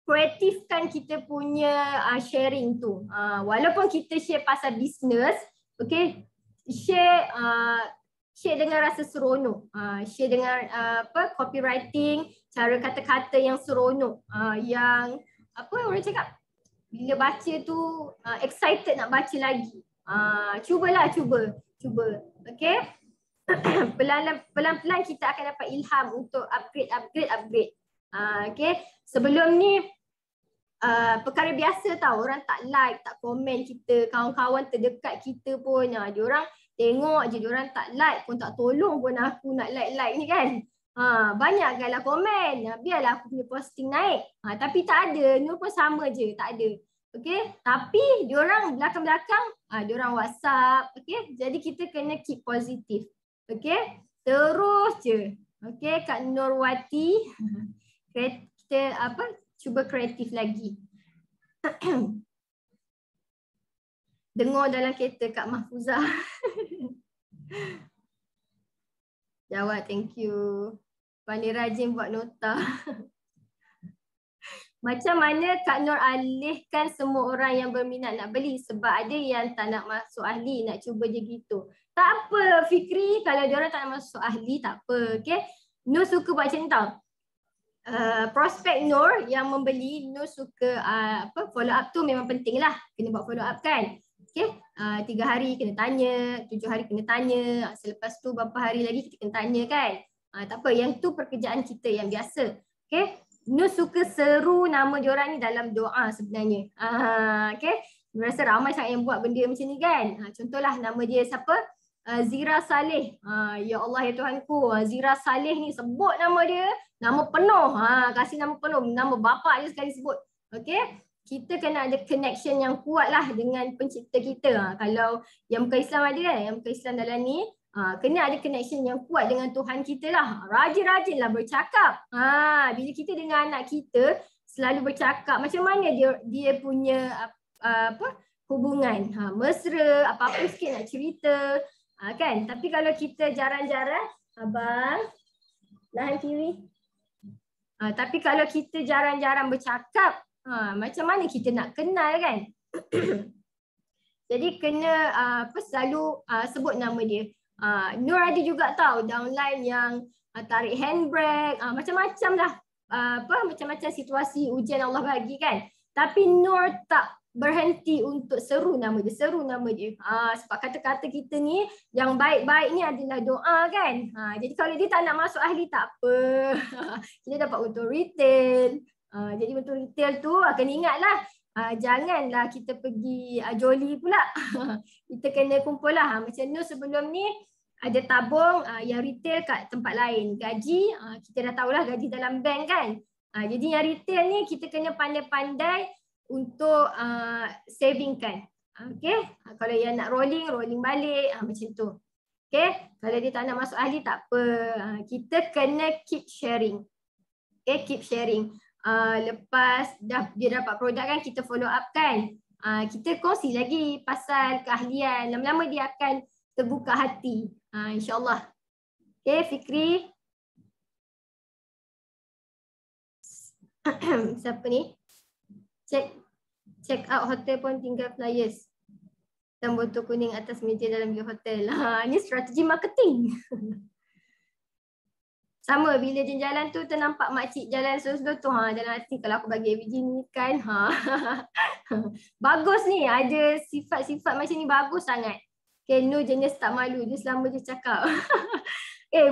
kreatifkan kita punya sharing tu. Walaupun kita share pasal business, okay, share dengan rasa seronok, share dengan copywriting, cara kata-kata yang seronok, yang apa orang cakap, bila baca tu excited nak baca lagi. Cuba. Okay. Pelan-pelan kita akan dapat ilham untuk upgrade. Okay. Sebelum ni perkara biasa tau, orang tak like, tak komen kita, kawan-kawan terdekat kita pun, diorang tengok je, diorang tak like pun, tak tolong pun aku nak like ni kan. Banyak galah komen, biarlah aku punya posting naik. Tapi tak ada, Nur pun sama je, tak ada. Okay, tapi diorang belakang-belakang, diorang WhatsApp. Okay, jadi kita kena keep positif. Okay, terus je. Okay, Kak Nurwati, kita cuba kreatif lagi. Dengar dalam kereta Kak Mahfuzah. Jawab, thank you. Pandai rajin buat nota. Macam mana Kak Nur alihkan semua orang yang berminat nak beli? Sebab ada yang tak nak masuk ahli, nak cuba je gitu. Tak apa Fikri, kalau diorang tak nak masuk ahli tak apa. Okay? Nur suka buat macam ni tau. Prospek Nur yang membeli, Nur suka follow up tu memang penting lah. Kena buat follow up kan. Okay? 3 hari kena tanya, 7 hari kena tanya. Selepas tu berapa hari lagi kita kena tanya kan. Tak apa, yang tu pekerjaan kita yang biasa. Okay? Nur suka seru nama diorang ni dalam doa sebenarnya. Okay? Nur rasa ramai sangat yang buat benda macam ni kan. Contohlah nama dia siapa? Zira Saleh. Ya Allah ya Tuhanku. Zira Saleh ni sebut nama dia. Nama penuh. Kasih nama penuh. Nama bapa dia sekali sebut. Okay? Kita kena ada connection yang kuat lah dengan pencipta kita. Kalau yang bukan Islam ada kan. Yang bukan Islam dalam ni. Kena ada connection yang kuat dengan Tuhan kita lah. Rajin-rajinlah bercakap. Bila kita dengan anak kita selalu bercakap, macam mana dia punya hubungan. Mesra, apa-apa sikit nak cerita. Kan? Tapi kalau kita jarang-jarang, abang, lahan kiri. Tapi kalau kita jarang-jarang bercakap, macam mana kita nak kenal kan? Jadi kena selalu sebut nama dia. Nur ada juga tahu downline yang tarik handbrake, macam-macam lah. Macam-macam situasi ujian Allah bagi kan. Tapi Nur tak berhenti untuk seru nama dia, sebab kata-kata kita ni yang baik-baik ni adalah doa kan. Jadi kalau dia tak nak masuk ahli tak apa. Kita dapat untung retail. Jadi untung retail tu akan ingatlah. Janganlah kita pergi joli pula. Kita kena kumpul lah. Macam Nur sebelum ni ada tabung yang retail kat tempat lain. Gaji, kita dah tahulah gaji dalam bank kan. Jadi yang retail ni kita kena pandai-pandai untuk savingkan. Okay. Kalau yang nak rolling balik macam tu. Okay. Kalau dia tak nak masuk ahli tak apa. Kita kena keep sharing. Okay, keep sharing. Lepas dia dapat produk kan, kita follow up kan. Kita kongsi lagi pasal keahlian. Lama-lama dia akan terbuka hati. InsyaAllah. Okay, Fikri. Siapa ni? Check out hotel pun tinggal flyers dan botol kuning atas meja dalam bilik hotel. Ni strategi marketing. Sama bila jalan tu ternampak makcik jalan slow-slow tu. Dalam hati kalau aku bagi AVG ni kan. Bagus ni. Ada sifat-sifat macam ni bagus sangat. Okay, Nur jenis tak malu. Dia selama je cakap.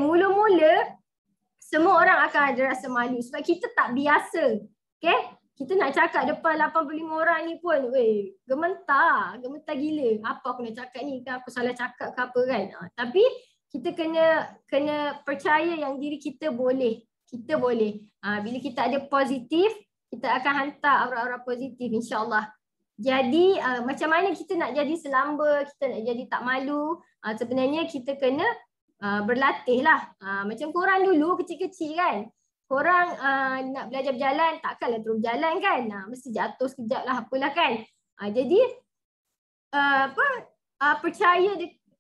Mula-mula semua orang akan ada rasa malu. Sebab kita tak biasa. Okay. Kita nak cakap depan 85 orang ni pun. Gementar. Gementar gila. Apa aku nak cakap ni? Kan aku salah cakap ke apa kan. Tapi kita kena percaya yang diri kita boleh. Kita boleh. Bila kita ada positif, kita akan hantar aura-aura positif insyaAllah. Jadi macam mana kita nak jadi selamba, kita nak jadi tak malu. Sebenarnya kita kena berlatih lah. Macam korang dulu kecil-kecil kan. Korang nak belajar berjalan, takkanlah terus berjalan kan. Mesti jatuh sekejap lah apalah kan. Jadi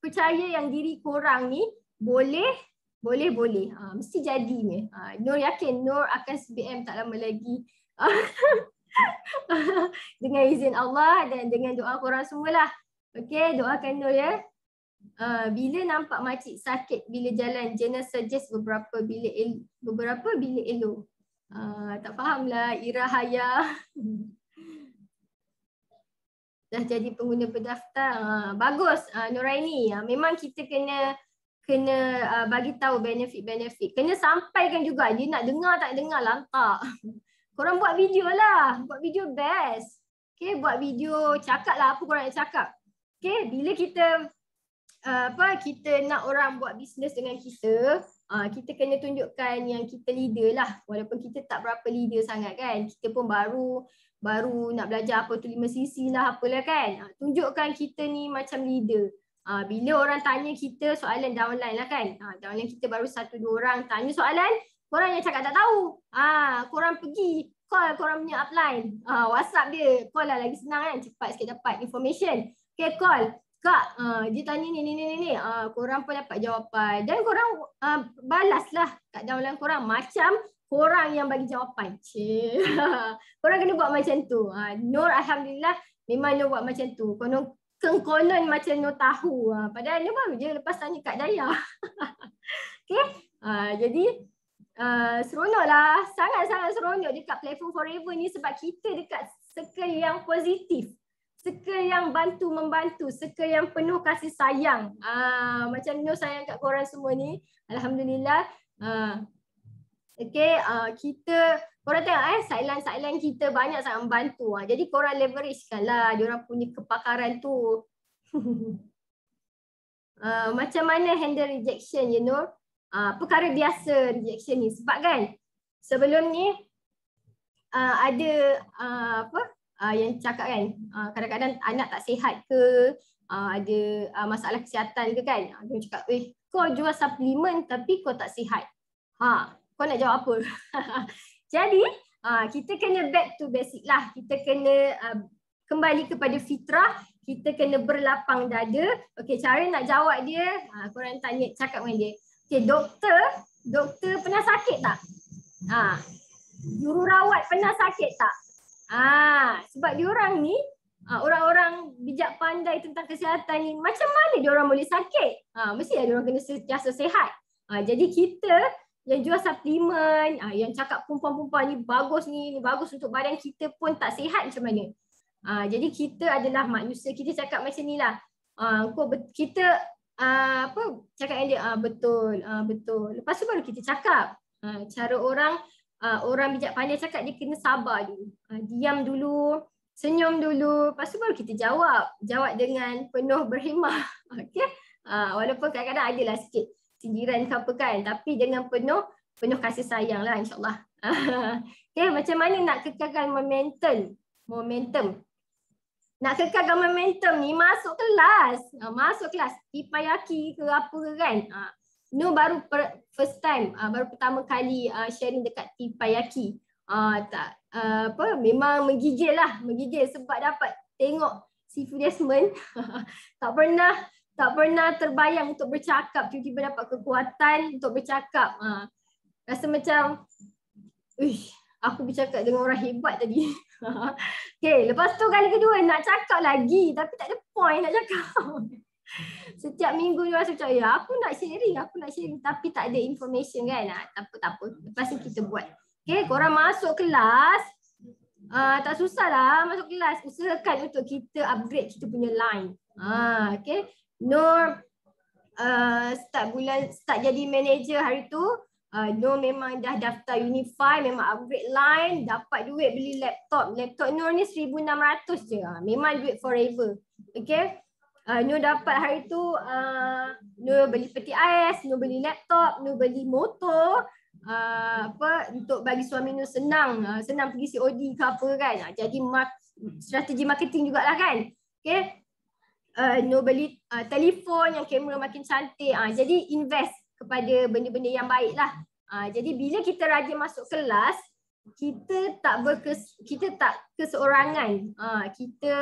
percaya yang diri korang ni boleh. Mesti jadinya. Nur yakin Nur akan SBM tak lama lagi. Dengan izin Allah dan dengan doa korang semualah. Okay, doakan Nur ya. Bila nampak makcik sakit bila jalan, Jenna suggest beberapa bilik elok. Tak fahamlah Ira Haya. Dah jadi pengguna berdaftar. Bagus Nuraini. Memang kita kena bagi tahu benefit. Kena sampaikan juga. Dia nak dengar tak dengar lantak. Korang buat video lah. Buat video best. Okay, buat video cakap lah apa korang nak cakap. Okay, bila kita nak orang buat bisnes dengan kita, kita kena tunjukkan yang kita leader lah. Walaupun kita tak berapa leader sangat kan. Kita pun baru nak belajar apa tu 5cc lah apalah kan. Tunjukkan kita ni macam leader. Bila orang tanya kita soalan downline lah kan. Downline kita baru 1-2 orang tanya soalan, Korang yang cakap tak tahu. Korang pergi call korang punya upline. WhatsApp dia. Call lah, lagi senang kan. Cepat sikit dapat information. Okay, call. Kak, dia tanya ni. Korang pun dapat jawapan. Dan korang balaslah kat downline korang. Macam korang yang bagi jawapan. Korang kena buat macam tu. Nur Alhamdulillah memang Nur buat macam tu. Konon macam Nur tahu. Padahal Nur baru je lepas tanya Kak Daya. Okay. Jadi seronok lah. Sangat-sangat seronok dekat platform Forever ni sebab kita dekat circle yang positif. Circle yang bantu-membantu. Circle yang penuh kasih sayang. Macam Nur sayang kat korang semua ni. Alhamdulillah. Okay, kita, korang tengok sideline kita banyak sangat membantu. Jadi korang leveragekan lah diorang punya kepakaran tu. Macam mana handle rejection, you know? Perkara biasa rejection ni. Sebab kan, sebelum ni ada yang cakap kan, kadang-kadang anak tak sihat ke, ada masalah kesihatan ke kan. Dia cakap, kau jual suplemen tapi kau tak sihat. Kau nak jawab apa? Jadi kita kena back to basic lah. Kita kena kembali kepada fitrah. Kita kena berlapang dada. Okay, cara nak jawab dia, korang tanya, cakap dengan dia. Okay, doktor pernah sakit tak? Jururawat pernah sakit tak? Sebab diorang ni, orang-orang bijak pandai tentang kesihatan ni, macam mana diorang boleh sakit? Mesti diorang kena sentiasa sihat. Jadi kita yang jual suplemen, yang cakap perempuan-perempuan ni bagus untuk badan kita pun tak sihat macam mana. Jadi kita adalah manusia, kita cakap macam ni lah. Kita cakap dengan dia, betul. Lepas tu baru kita cakap. Cara orang bijak pandai cakap, dia kena sabar dulu. Diam dulu, senyum dulu, lepas tu baru kita jawab. Jawab dengan penuh berhemah. Okay? Walaupun kadang-kadang adalah sikit sindiran ke apa kan, tapi dengan penuh kasih sayang lah, insyaAllah. Okay, macam mana nak kekalkan momentum. Nak kekalkan momentum ni, masuk kelas Tipayaki ke apa ke kan. Nur baru first time, baru pertama kali sharing dekat Tipayaki. Memang menggigil sebab dapat tengok Sifu Desmond. Tak pernah terbayang untuk bercakap, tiba-tiba dapat kekuatan untuk bercakap. Rasa macam, aku bercakap dengan orang hebat tadi. Okay, lepas tu kali kedua nak cakap lagi, tapi tak ada point nak cakap. Setiap minggu dia rasa macam, aku nak sharing, tapi tak ada information kan. Tak apa. Lepas tu kita buat. Okay, korang masuk kelas, tak susah lah masuk kelas. Usahakan untuk kita upgrade kita punya line. Okay. Nur start jadi manager hari tu, Nur memang dah daftar Unify, memang upgrade line, dapat duit beli laptop. Laptop Nur ni 1,600 je. Memang duit forever. Okay. Nur dapat hari tu, Nur beli peti ais, Nur beli laptop, Nur beli motor. Untuk bagi suami Nur senang pergi COD ke apa kan. Jadi strategi marketing jugalah kan. Okay. Nur beli telefon yang kamera makin cantik. Jadi invest kepada benda-benda yang baik lah. Jadi bila kita rajin masuk kelas, kita tak keseorangan. Kita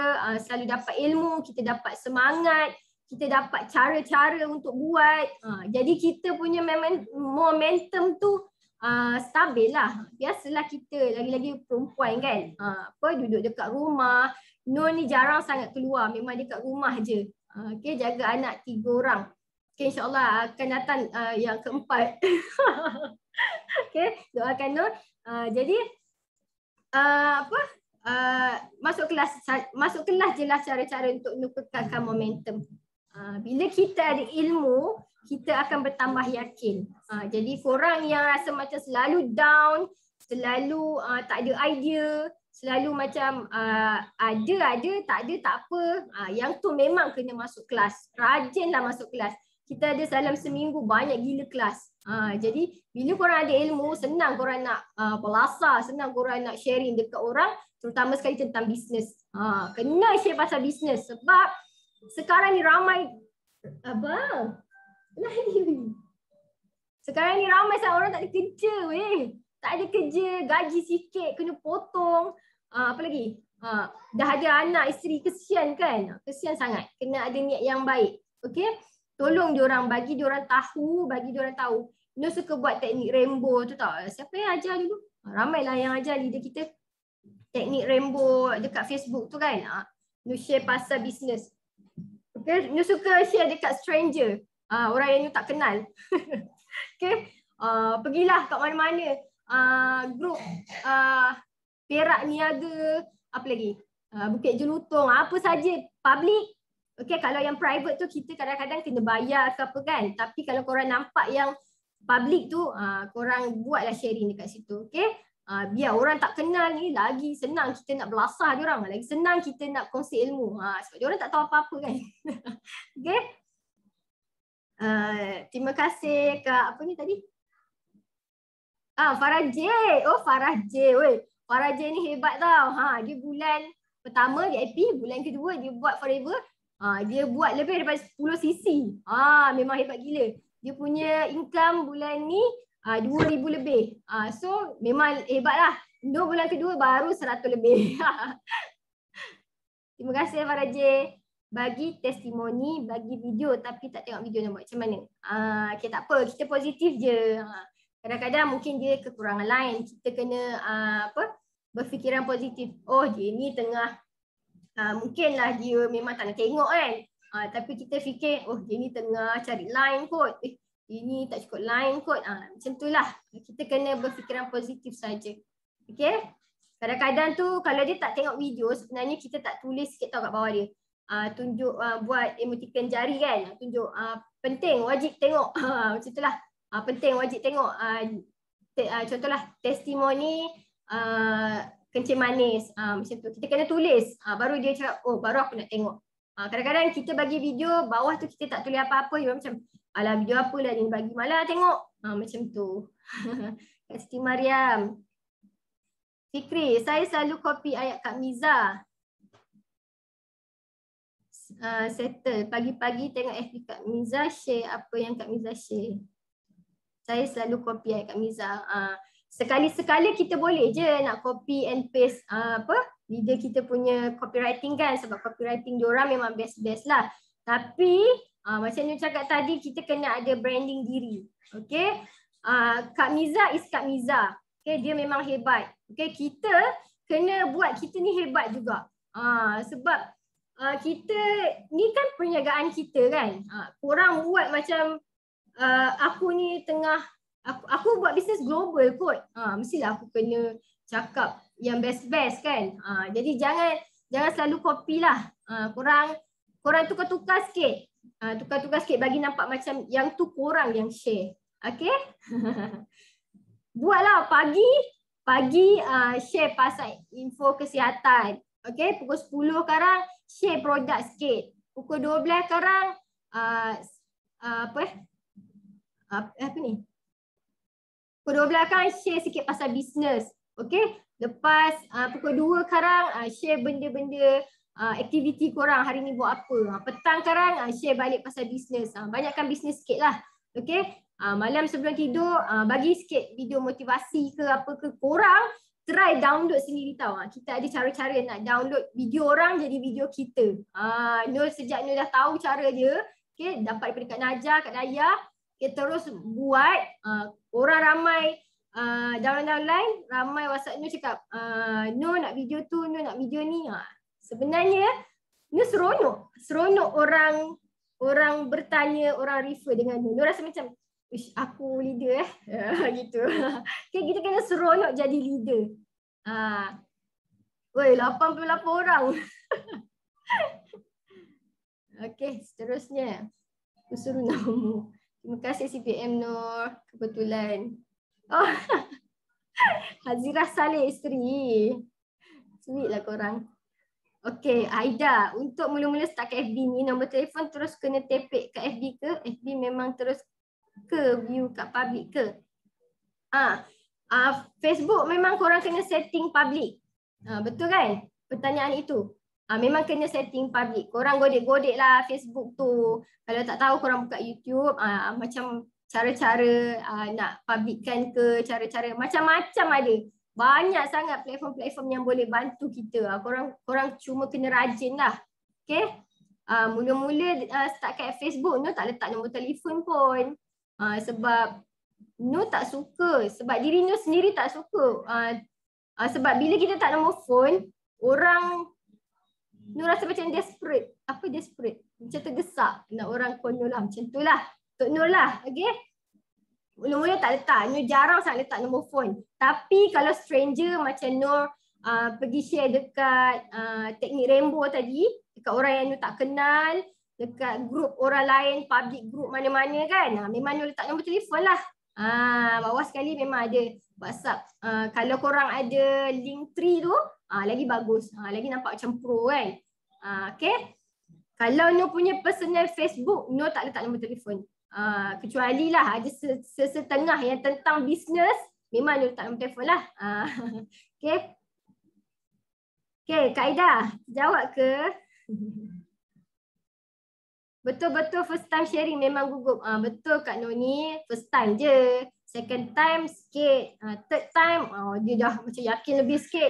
selalu dapat ilmu, kita dapat semangat, kita dapat cara-cara untuk buat. Jadi kita punya momentum tu stabil lah. Biasalah kita, lagi-lagi perempuan kan, duduk dekat rumah. Nur ni jarang sangat keluar, memang dekat rumah je. Okay, jaga anak 3 orang. Okay, insyaAllah akan datang yang keempat. Okay, doakan Nur. Jadi masuk kelas je lah cara-cara untuk Nur kekalkan momentum. Bila kita ada ilmu, kita akan bertambah yakin. Jadi korang yang rasa macam selalu down, selalu tak ada idea, selalu macam ada, tak ada, tak apa. Yang tu memang kena masuk kelas. Rajinlah masuk kelas. Kita ada dalam seminggu banyak gila kelas. Jadi bila korang ada ilmu, senang korang nak belasah, senang korang nak sharing dekat orang, terutama sekali tentang bisnes. Kena share pasal bisnes sebab sekarang ni ramai Sekarang ni ramai sangat orang tak ada kerja weh. Tak ada kerja, gaji sikit, kena potong. Apa lagi? Dah ada anak, isteri, kesian kan? Kesian sangat. Kena ada niat yang baik. Okay? Tolong diorang, bagi diorang tahu, bagi diorang tahu. Nur suka buat teknik rainbow tu tau. Siapa yang ajar dulu? Ramailah yang ajar leader kita. Teknik rainbow dekat Facebook tu kan. Nur share pasal bisnes. Okay? Nur suka share dekat stranger. Orang yang Nur tak kenal. Okay? Pergilah kat mana-mana. Grup Perak Niaga, apa lagi? Bukit Jelutong, apa saja public. Okay, kalau yang private tu kita kadang-kadang kena bayar ke apa kan. Tapi kalau korang nampak yang public tu, korang buatlah sharing dekat situ. Okay, biar orang tak kenal ni lagi senang kita nak belasah diorang. Lagi senang kita nak kongsi ilmu. Sebab diorang tak tahu apa-apa kan. Okay. Terima kasih Kak, apa ni tadi? Farah J. Oh, Farah J. Weh, Farah J ni hebat tau. Dia bulan pertama di IP, bulan kedua dia buat Forever. Dia buat lebih daripada 10 cc. Memang hebat gila. Dia punya income bulan ni 2,000 lebih. So memang hebat lah. 2 bulan kedua baru 100 lebih. Terima kasih Farah J. Bagi testimoni, bagi video tapi tak tengok video nak buat macam mana. Okay, tak apa, kita positif je. Kadang-kadang mungkin dia kekurangan lain. Kita kena berfikiran positif. Oh, dia ni tengah mungkinlah dia memang tak nak tengok kan. Tapi kita fikir, oh dia ni tengah cari line kot. Dia ni tak cukup line kot. Macam tu lah. Kita kena berfikiran positif saja. Okay. Kadang-kadang tu kalau dia tak tengok video, sebenarnya kita tak tulis sikit tau kat bawah dia. Tunjuk buat emoticon jari kan. Tunjuk penting, wajib tengok. Macam tu lah. Penting, wajib tengok. Contohlah testimoni kencing manis, macam tu. Kita kena tulis, baru dia cakap, oh baru aku nak tengok. Kadang-kadang kita bagi video, bawah tu kita tak tulis apa-apa, dia macam, alah video apa lah ni bagi, malah tengok. Macam tu. Kak Siti Mariam. Fikri, saya selalu copy ayat Kak Miza. Settle, pagi-pagi tengok FB Kak Miza, share apa yang Kak Miza share. Saya selalu copy ayat Kak Miza. Sekali-sekala kita boleh je nak copy and paste leader kita punya copywriting kan, sebab copywriting diorang memang best-best lah. Tapi macam Nur cakap tadi, kita kena ada branding diri. Okay, Kak Miza is Kak Miza. Okay, dia memang hebat. Okay, kita kena buat kita ni hebat juga. Sebab kita ni kan perniagaan kita kan. Korang buat macam aku ni tengah aku buat bisnes global kot. Mestilah aku kena cakap yang best-best kan. Jadi jangan selalu copy lah. Korang tukar-tukar sikit. Tukar-tukar sikit bagi nampak macam yang tu korang yang share. Okay? Buatlah pagi share pasal info kesihatan. Okay? Pukul 10 sekarang share produk sikit. Pukul 12 sekarang apa ni? Pukul 12 kan share sikit pasal bisnes. Okay. Lepas pukul 2 sekarang share benda-benda aktiviti korang hari ni buat apa. Petang sekarang share balik pasal bisnes. Banyakkan bisnes sikit lah. Okay. Malam sebelum tidur bagi sikit video motivasi ke apa ke. Korang try download sendiri tau. Kita ada cara-cara nak download video orang jadi video kita. Sejak Nur dah tahu cara dia. Okay. Dapat daripada Kak Najah, Kak Daya. Kita terus buat, orang ramai download line, ramai WhatsApp Nur cakap, Nur nak video tu, Nur nak video ni. Sebenarnya Nur seronok orang bertanya, orang refer dengan Nur. Nur rasa macam, ish, aku leader gitu. Okay, kita kena seronok jadi leader. Woi, 88 orang. Okay, seterusnya. Aku suruh nama. Terima kasih CPM Nur, kebetulan. Oh, Hazirah Saleh isteri. Sweet lah korang. Okay, Aida, untuk mula-mula start ke FB ni, nombor telefon terus kena tepek ke FB ke? FB memang terus ke view kat public ke? Facebook memang korang kena setting public. Betul kan? Pertanyaan itu. Memang kena setting public. Korang godek-godek lah Facebook tu. Kalau tak tahu korang buka YouTube, macam cara-cara nak publikkan ke, cara-cara macam-macam ada. Banyak sangat platform-platform yang boleh bantu kita. Korang cuma kena rajin lah. Okay. Mula-mula start kat Facebook, Nur tak letak nombor telefon pun. Sebab Nur tak suka. Sebab diri Nur sendiri tak suka. Sebab bila kita tak nombor phone, orang Nur rasa macam desperate. Apa desperate? Macam terdesak. Nak orang call Nur lah. Macam tu lah. Untuk Nur lah. Okay. Mula-mula tak letak. Nur jarang sangat letak nombor phone. Tapi kalau stranger macam Nur pergi share dekat teknik rainbow tadi, dekat orang yang Nur tak kenal, dekat grup orang lain, public group mana-mana kan, memang Nur letak nombor telefon lah. Bawah sekali memang ada WhatsApp. Kalau korang ada Linktree tu, lagi bagus. Lagi nampak macam pro kan. Okay. Kalau Nur punya personal Facebook, Nur tak letak nombor telefon. Kecuali lah ada sesetengah yang tentang bisnes, memang Nur letak nombor telefon lah. Okay. Okay, Kak Ida, jawab ke? Betul-betul first time sharing memang gugup. Betul Kak Noni, first time je. Second time sikit. Third time dia dah macam yakin lebih sikit.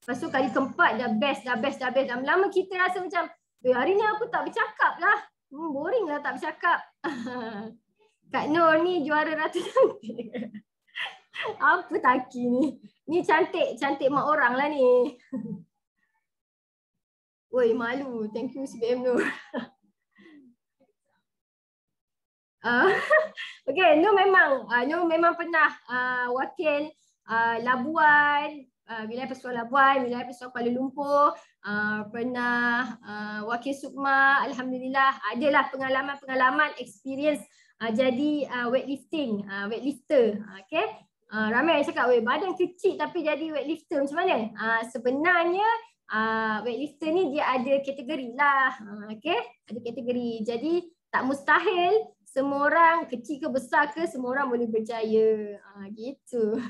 Lepas tu kali keempat dah best. Lama-lama kita rasa macam, hari ni aku tak bercakap lah. Boring lah tak bercakap. Kak Nur ni juara Ratu Cantik. Apa taki ni? Ni cantik mak orang lah ni. Woi, malu. Thank you CBM Nur. Okay, Nur memang pernah wakil Labuan, wilayah Persekutuan Labuan, wilayah Persekutuan Kuala Lumpur, pernah wakil Sukma. Alhamdulillah, adalah pengalaman experience jadi weightlifter. Okay. Ramai yang cakap, badan kecil tapi jadi weightlifter macam mana? Sebenarnya weightlifter ni dia ada kategori lah. Okay. Ada kategori. Jadi tak mustahil semua orang, kecil ke besar ke, semua orang boleh berjaya. Gitu.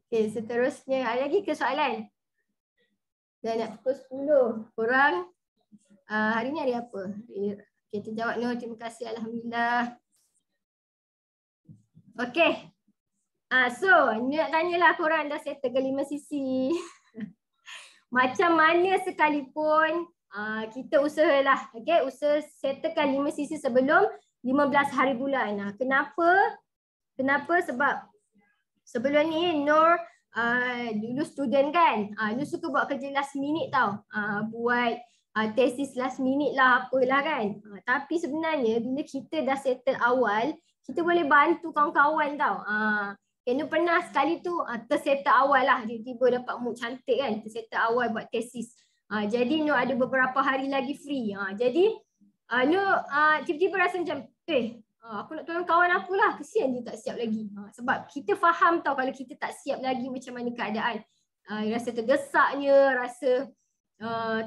Okay, seterusnya ada lagi ke soalan? Dah nak pukul 10. Korang hari ni hari apa? Kita jawab Nur. Terima kasih. Alhamdulillah. Okay. So, nak tanyalah korang dah settle ke 5 sisi. Macam mana sekalipun kita usahalah, okay, usaha settlekan 5 sisi sebelum 15 hari bulan. Kenapa? Sebab sebelum ni Nur dulu student kan, Nur suka buat kerja last minute tau, buat tesis last minute lah apalah kan. Tapi sebenarnya bila kita dah settle awal, kita boleh bantu kawan-kawan tau. Nur pernah sekali tu tersettle awal lah, tiba-tiba dapat mood cantik kan, tersettle awal buat tesis. Jadi Nur ada beberapa hari lagi free. Jadi Nur tiba-tiba rasa macam aku nak tolong kawan aku lah, kesian dia tak siap lagi. Sebab kita faham tau kalau kita tak siap lagi macam mana keadaan. Rasa terdesaknya, rasa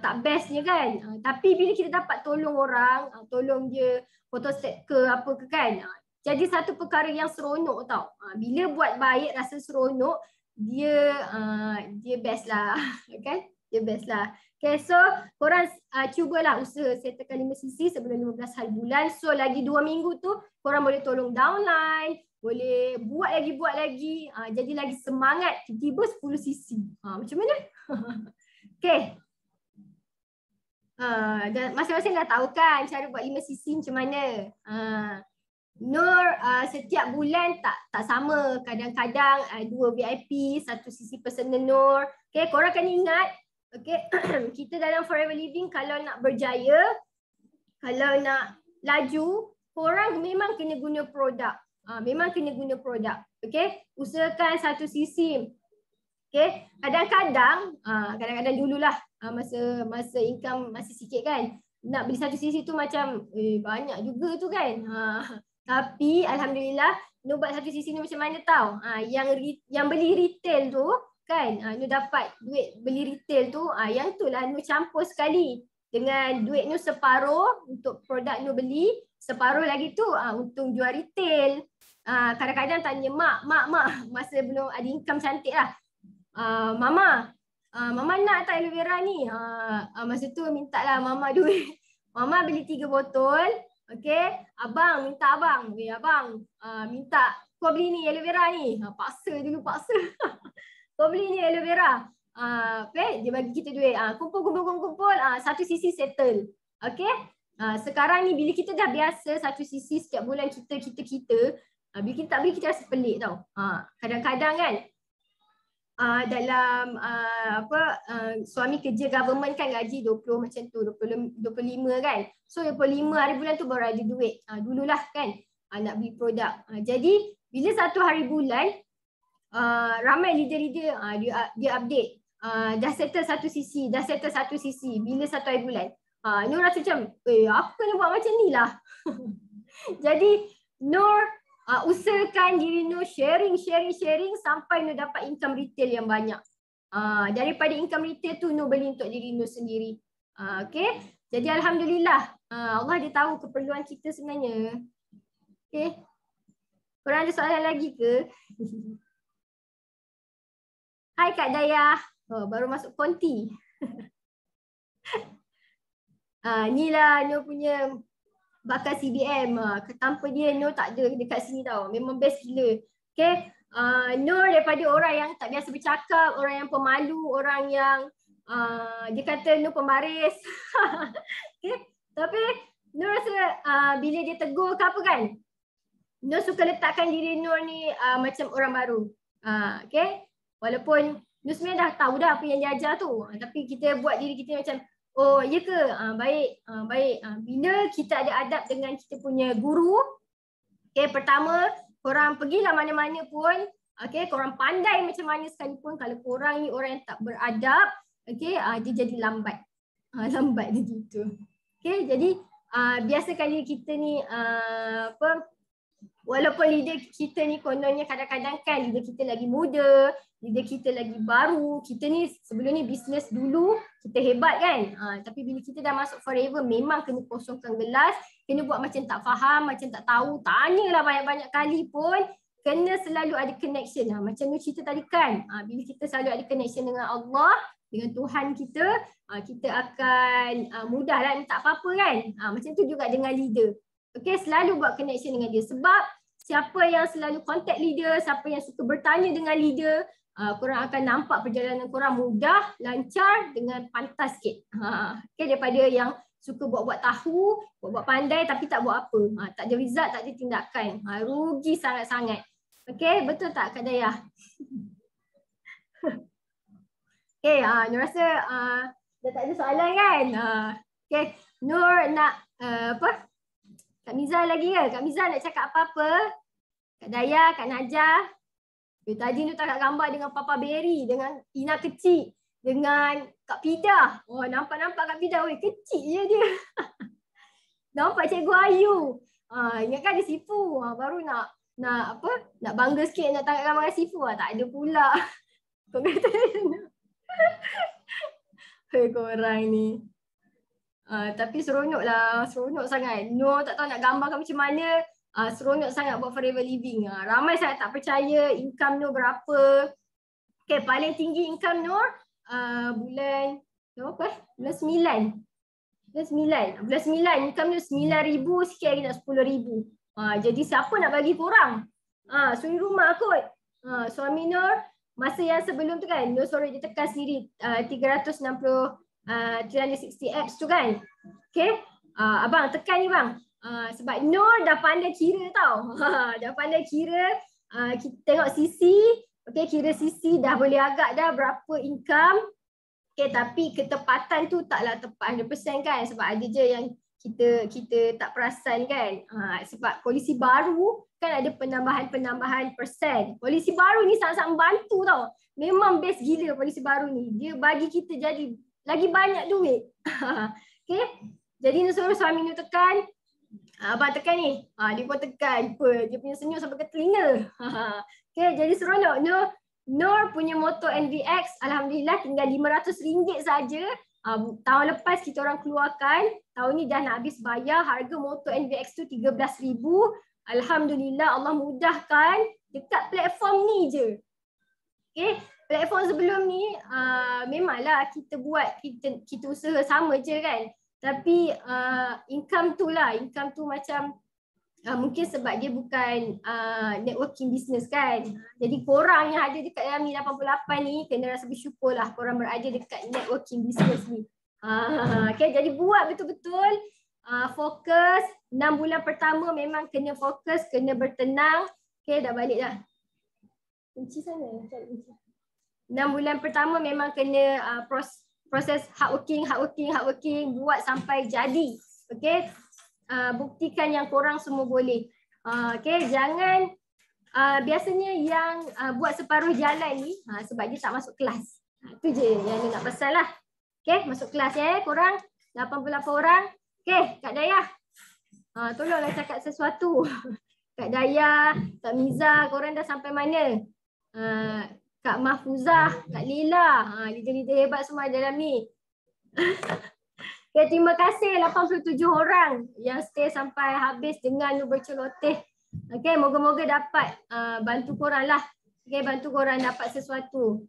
tak bestnya kan. Tapi bila kita dapat tolong orang, tolong dia photostat ke apa ke kan, jadi satu perkara yang seronok tau. Bila buat baik rasa seronok, dia best lah. Kan? Dia best lah. Okay, so korang cubalah usaha settlekan 5 sisi sebelum 15 hari bulan. So lagi 2 minggu tu korang boleh tolong downline, boleh buat lagi. Jadi lagi semangat, tiba-tiba 10 sisi. Macam mana? Okay. Masing-masing dah tahu kan cara buat 5 sisi macam mana. Nur setiap bulan tak sama. Kadang-kadang 2 VIP, 1 sisi personal Nur. Okay, korang kena ingat. Okay, kita dalam Forever Living kalau nak berjaya, kalau nak laju, korang memang kena guna produk. Memang kena guna produk. Okay, usahakan 1 sisi. Okay, kadang-kadang dululah masa income masih sikit kan, nak beli 1 sisi tu macam banyak juga tu kan. Tapi Alhamdulillah Nur buat 1 sisi ni macam mana tau. Yang beli retail tu kan, Nur dapat duit beli retail tu, yang tu lah Nur campur sekali dengan duit Nur separuh untuk produk Nur beli, separuh lagi tu untuk jual retail. Kadang-kadang tanya mak, masa belum ada income cantik lah, Mama nak tak aloe vera ni? Masa tu minta lah Mama duit. Mama beli 3 botol, Okay, abang minta abang. Abang minta kau beli ni aloe vera ni. Paksa dulu, paksa. Kau beli ni aloe vera. Okay, dia bagi kita duit. Kumpul. Satu sisi settle. Okay. Sekarang ni bila kita dah biasa satu sisi setiap bulan kita. Bila kita tak beli kita rasa pelik tau. Kadang-kadang kan dalam suami kerja government kan gaji 20 macam tu, 25 kan. So 25 hari bulan tu baru ada duit. Dululah kan nak beli produk. Jadi bila satu hari bulan ramai leader-leader dia update. Dah settle satu sisi. Bila satu hari bulan. Nur rasa macam, aku kena buat macam ni lah. Jadi Nur usahakan diri Nur sharing sampai Nur dapat income retail yang banyak. Daripada income retail tu Nur beli untuk diri Nur sendiri. Okay. Jadi Alhamdulillah Allah dia tahu keperluan kita sebenarnya. Okay. Korang ada soalan lagi ke? Hai Kak Dayah. Baru masuk konti. Inilah Nur punya bakal CBM. Tanpa dia Nur tak ada dekat sini tau. Memang best gila. Okay. Nur daripada orang yang tak biasa bercakap, orang yang pemalu, orang yang dia kata Nur pembaris. Okay. Tapi Nur rasa bila dia tegur ke apa kan, Nur suka letakkan diri Nur ni macam orang baru. Okay. Walaupun Nur sebenarnya dah tahu dah apa yang dia ajar tu. Tapi kita buat diri kita macam, oh ya ke? Baik. Bila kita ada adab dengan kita punya guru, okay, pertama korang pergilah mana-mana pun, okay, korang pandai macam mana sekalipun, kalau korang ni orang yang tak beradab, okay, dia jadi lambat. Lambat dia gitu. Okay, jadi biasakan diri kita ni walaupun leader kita ni kononnya kadang-kadang kan leader kita lagi muda, leader kita lagi baru, kita ni sebelum ni bisnes dulu, kita hebat kan. Tapi bila kita dah masuk forever memang kena kosongkan gelas, kena buat macam tak faham, macam tak tahu, tanyalah banyak-banyak kali pun, kena selalu ada connection. Macam Nur cerita tadi kan, bila kita selalu ada connection dengan Allah, dengan Tuhan kita, kita akan mudahlah tak apa-apa kan. Macam tu juga dengan leader. Okay, selalu buat connection dengan dia. Sebab siapa yang selalu contact leader, siapa yang suka bertanya dengan leader, korang akan nampak perjalanan korang mudah, lancar dengan pantas sikit. Okay, daripada yang suka buat-buat tahu, buat-buat pandai tapi tak buat apa. Tak ada result, tak ada tindakan. Rugi sangat-sangat. Okay, betul tak Kak Dayah? Okay, Nur rasa dah tak ada soalan kan? Okay, Nur nak apa? Kak Miza lagi ke? Kak Miza nak cakap apa-apa? Kak Dayah, Kak Najah. Tadi Nur tak gambar dengan Papa Berry, dengan Ina kecil, dengan Kak Pidah. Oh, nampak Kak Pidah. Oi, kecil je dia. Nampak Cikgu Ayu. Ingatkan ada Sifu. Baru nak apa? Nak bangga sikit nak tangkap gambar Sifu. Tak ada pula. Kau kata hei korang ni. Tapi seronok sangat. Nur tak tahu nak gambarkan macam mana. Seronok sangat buat Forever Living. Ramai sangat tak percaya income Nur berapa. Okay, paling tinggi income Nur bulan berapa? Bulan 9. Bulan 9 income Nur 9,000, sikit lagi nak 10,000. Jadi siapa nak bagi korang? Suri rumah kot. Suami Nur masa yang sebelum tu kan, Nur suruh dia tekan sendiri 360 apps tu kan. Okay. Abang tekan ni bang. Sebab Nur dah pandai kira tau. Dah pandai kira. Kita tengok CC. Okay, kira CC dah boleh agak dah berapa income. Okay, tapi ketepatan tu taklah tepat 100% kan. Sebab ada je yang kita tak perasan kan. Sebab polisi baru kan ada penambahan persen. Polisi baru ni sangat-sangat membantu tau. Memang best gila polisi baru ni. Dia bagi kita jadi lagi banyak duit. Okay. Jadi Nur suruh suami Nur tekan. Abang tekan ni. Dia pun tekan. Dia punya senyum sampai ke telinga. Okay. Jadi seronok. Nur punya motor NVX Alhamdulillah tinggal RM500 saja. Tahun lepas kita orang keluarkan. Tahun ni dah nak habis bayar. Harga motor NVX tu RM13,000. Alhamdulillah Allah mudahkan. Dekat platform ni je. Okay. Platform sebelum ni memanglah kita buat, kita usaha sama je kan. Tapi income tu macam mungkin sebab dia bukan networking business kan. Jadi korang yang ada dekat dalam ni 88 ni kena rasa bersyukur lah korang berada dekat networking business ni. Okay, jadi buat betul-betul, fokus. 6 bulan pertama memang kena fokus, kena bertenang. Okay, dah balik dah. Kunci sana, cari kunci. 6 bulan pertama memang kena proses hardworking, buat sampai jadi. Okay. Buktikan yang korang semua boleh. Okay, jangan biasanya yang buat separuh jalan ni sebab dia tak masuk kelas. Itu je yang dia nak pesan lah. Okay, masuk kelas korang 88 orang. Okay, Kak Dayah, tolonglah cakap sesuatu. Kak Dayah, Kak Miza, korang dah sampai mana? Kak Mahfuzah, Kak Lila, leader-leader hebat semua dalam ni. Okay, terima kasih 87 orang yang stay sampai habis dengan berceloteh. Okay, moga-moga dapat bantu korang lah. Okay, bantu korang dapat sesuatu.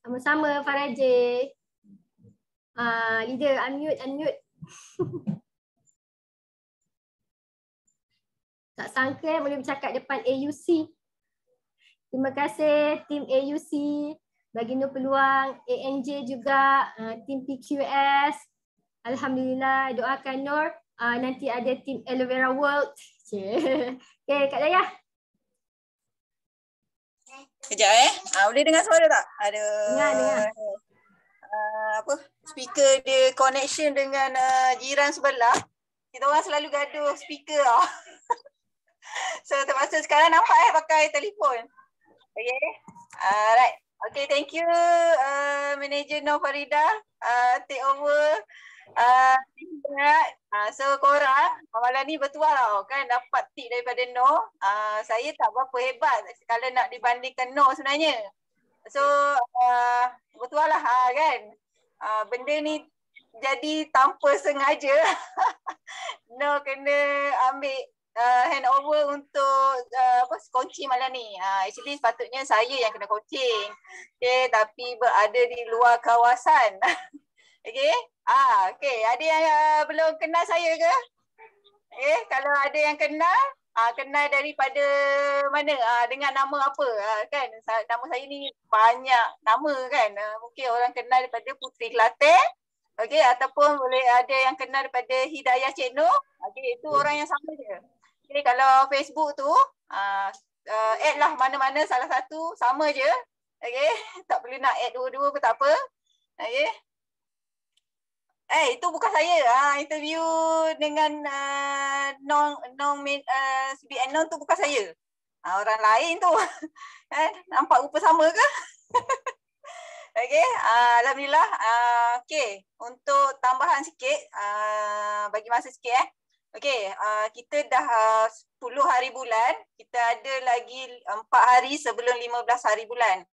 Sama-sama Faraje. Leader, unmute. Tak sangka boleh bercakap depan AUC. Terima kasih tim AUC. Bagi Nur peluang, ANJ juga, tim PQS. Alhamdulillah, doakan Nur. Nanti ada tim Aloe Vera World. Okay, Kak Dayah. Kejap boleh dengar suara tak? Ada Dengar. Speaker dia connection dengan jiran sebelah. Kita orang selalu gaduh speaker lah. So terpaksa sekarang nampak pakai telefon. Okay. Alright. Okay, thank you Manager Nur Farida, take over. So korang malam ni bertuah tau kan, dapat tip daripada Nur. Saya tak berapa hebat kalau nak dibandingkan Nur sebenarnya. So bertuah lah kan. Benda ni jadi tanpa sengaja. Nur kena ambil handover untuk kunci malam ni. Actually sepatutnya saya yang kena coaching. Okay, tapi berada di luar kawasan. Okay. Okay, ada yang belum kenal saya ke? Okay, kalau ada yang kenal, kenal daripada mana? Dengan nama apa? Kan, nama saya ni banyak nama kan. Mungkin orang kenal daripada Putri Kelantan. Okay, ataupun boleh ada yang kenal daripada Hidayah Cik Nur. Okay, itu orang yang sama je. Okay, kalau Facebook tu, add lah mana-mana salah satu, sama je. Okay, tak perlu nak add dua-dua pun tak apa. Okay. Itu bukan saya. Interview dengan CBN Non tu bukan saya. Orang lain tu. Nampak rupa sama ke? Okay, alhamdulillah. Okay, untuk tambahan sikit, bagi masa sikit Okay, kita dah 10 hari bulan, kita ada lagi 4 hari sebelum 15 hari bulan.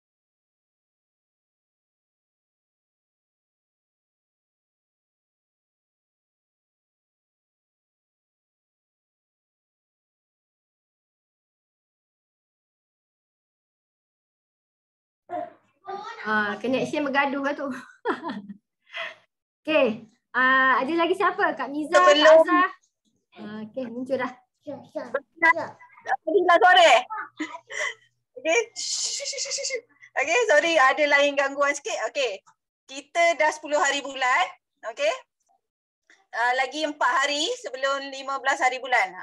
Connection bergaduh lah tu. Okay, ada lagi siapa? Kak Miza, Kak Azhar. Okay, muncul dah. Dengar suara Okay. Okay, sorry ada lain gangguan sikit. Okay, kita dah 10 hari bulan. Okay. Lagi 4 hari sebelum 15 hari bulan.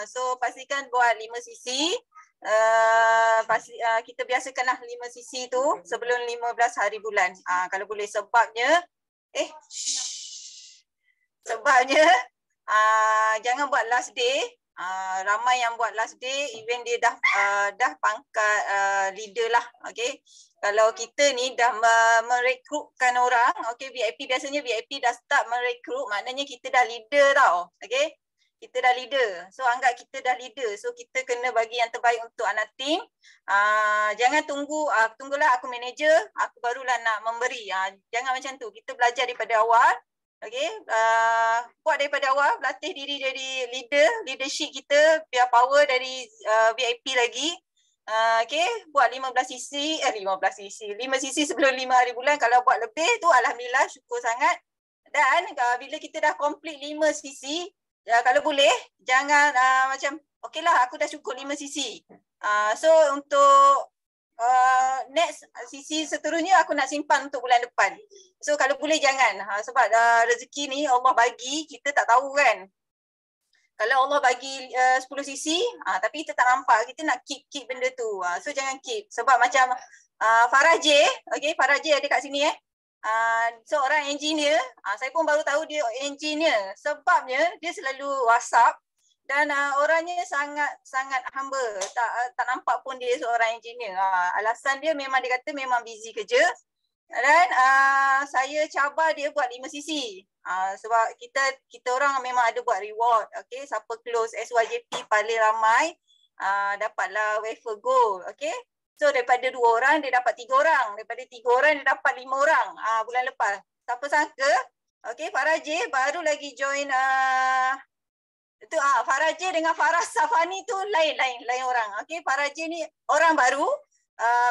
So pastikan buat 5 sisi. Kita biasakanlah 5 sisi tu sebelum 15 hari bulan. Kalau boleh sebabnya sebabnya jangan buat last day. Ramai yang buat last day, even dia dah pangkat leader lah. Okay. Kalau kita ni dah merekrutkan orang, okay, VIP biasanya VIP dah start merekrut, maknanya kita dah leader tau. Okay. Kita dah leader. So anggap kita dah leader. So kita kena bagi yang terbaik untuk anak tim. Jangan tunggulah aku manager, aku barulah nak memberi. Jangan macam tu. Kita belajar daripada awal. Okay, buat daripada awal, latih diri jadi leadership kita biar power dari VIP lagi. Okay, buat 15 cc, 15 cc, 5 cc sebelum 5 hari bulan. Kalau buat lebih tu alhamdulillah, syukur sangat. Dan bila kita dah complete 5 cc, kalau boleh jangan macam okeylah aku dah cukup 5 cc. So untuk next cc seterusnya aku nak simpan untuk bulan depan. So kalau boleh jangan, sebab rezeki ni Allah bagi, kita tak tahu kan. Kalau Allah bagi 10 cc, tapi kita tak nampak, kita nak keep benda tu. So jangan keep. Sebab macam Farah J, okay, Farah J ada kat sini seorang engineer. Saya pun baru tahu dia engineer. Sebabnya dia selalu WhatsApp dan orangnya sangat humble. Tak nampak pun dia seorang engineer. Alasan dia memang dia kata memang busy kerja. Dan saya cabar dia buat 5 cc. Sebab kita orang memang ada buat reward. Okay, siapa close SYJP paling ramai dapatlah wafer gold. Okay, so daripada 2 orang dia dapat 3 orang. Daripada 3 orang dia dapat 5 orang bulan lepas. Siapa sangka, okay, Farah J baru lagi join itu Farah J dengan Farah Safani tu lain orang. Okay, Farah J ni orang baru.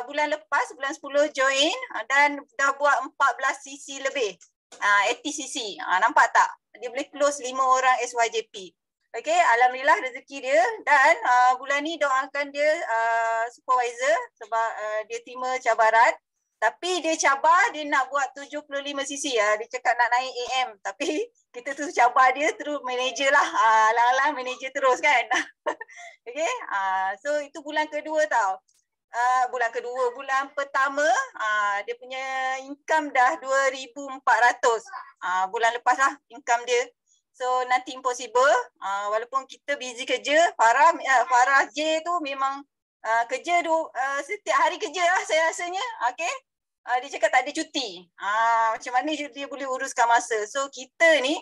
Bulan lepas, bulan 10 join dan dah buat 14 cc lebih. 80 cc. Nampak tak? Dia boleh close 5 orang SYJP. Okay, alhamdulillah rezeki dia. Dan bulan ni doakan dia supervisor sebab dia terima cabaran. Tapi dia cabar dia nak buat 75 cc. Dia cakap nak naik AM. Tapi kita tu cabar dia terus manager lah. Alang-alang manager terus kan. Okay, so itu bulan kedua tau. Bulan pertama dia punya income dah 2,400. Bulan lepas lah income dia. So nanti impossible. Walaupun kita busy kerja, Farah J tu memang kerja setiap hari kerja lah saya rasanya. Okay, dia cakap tak ada cuti. Macam mana dia boleh uruskan masa. So kita ni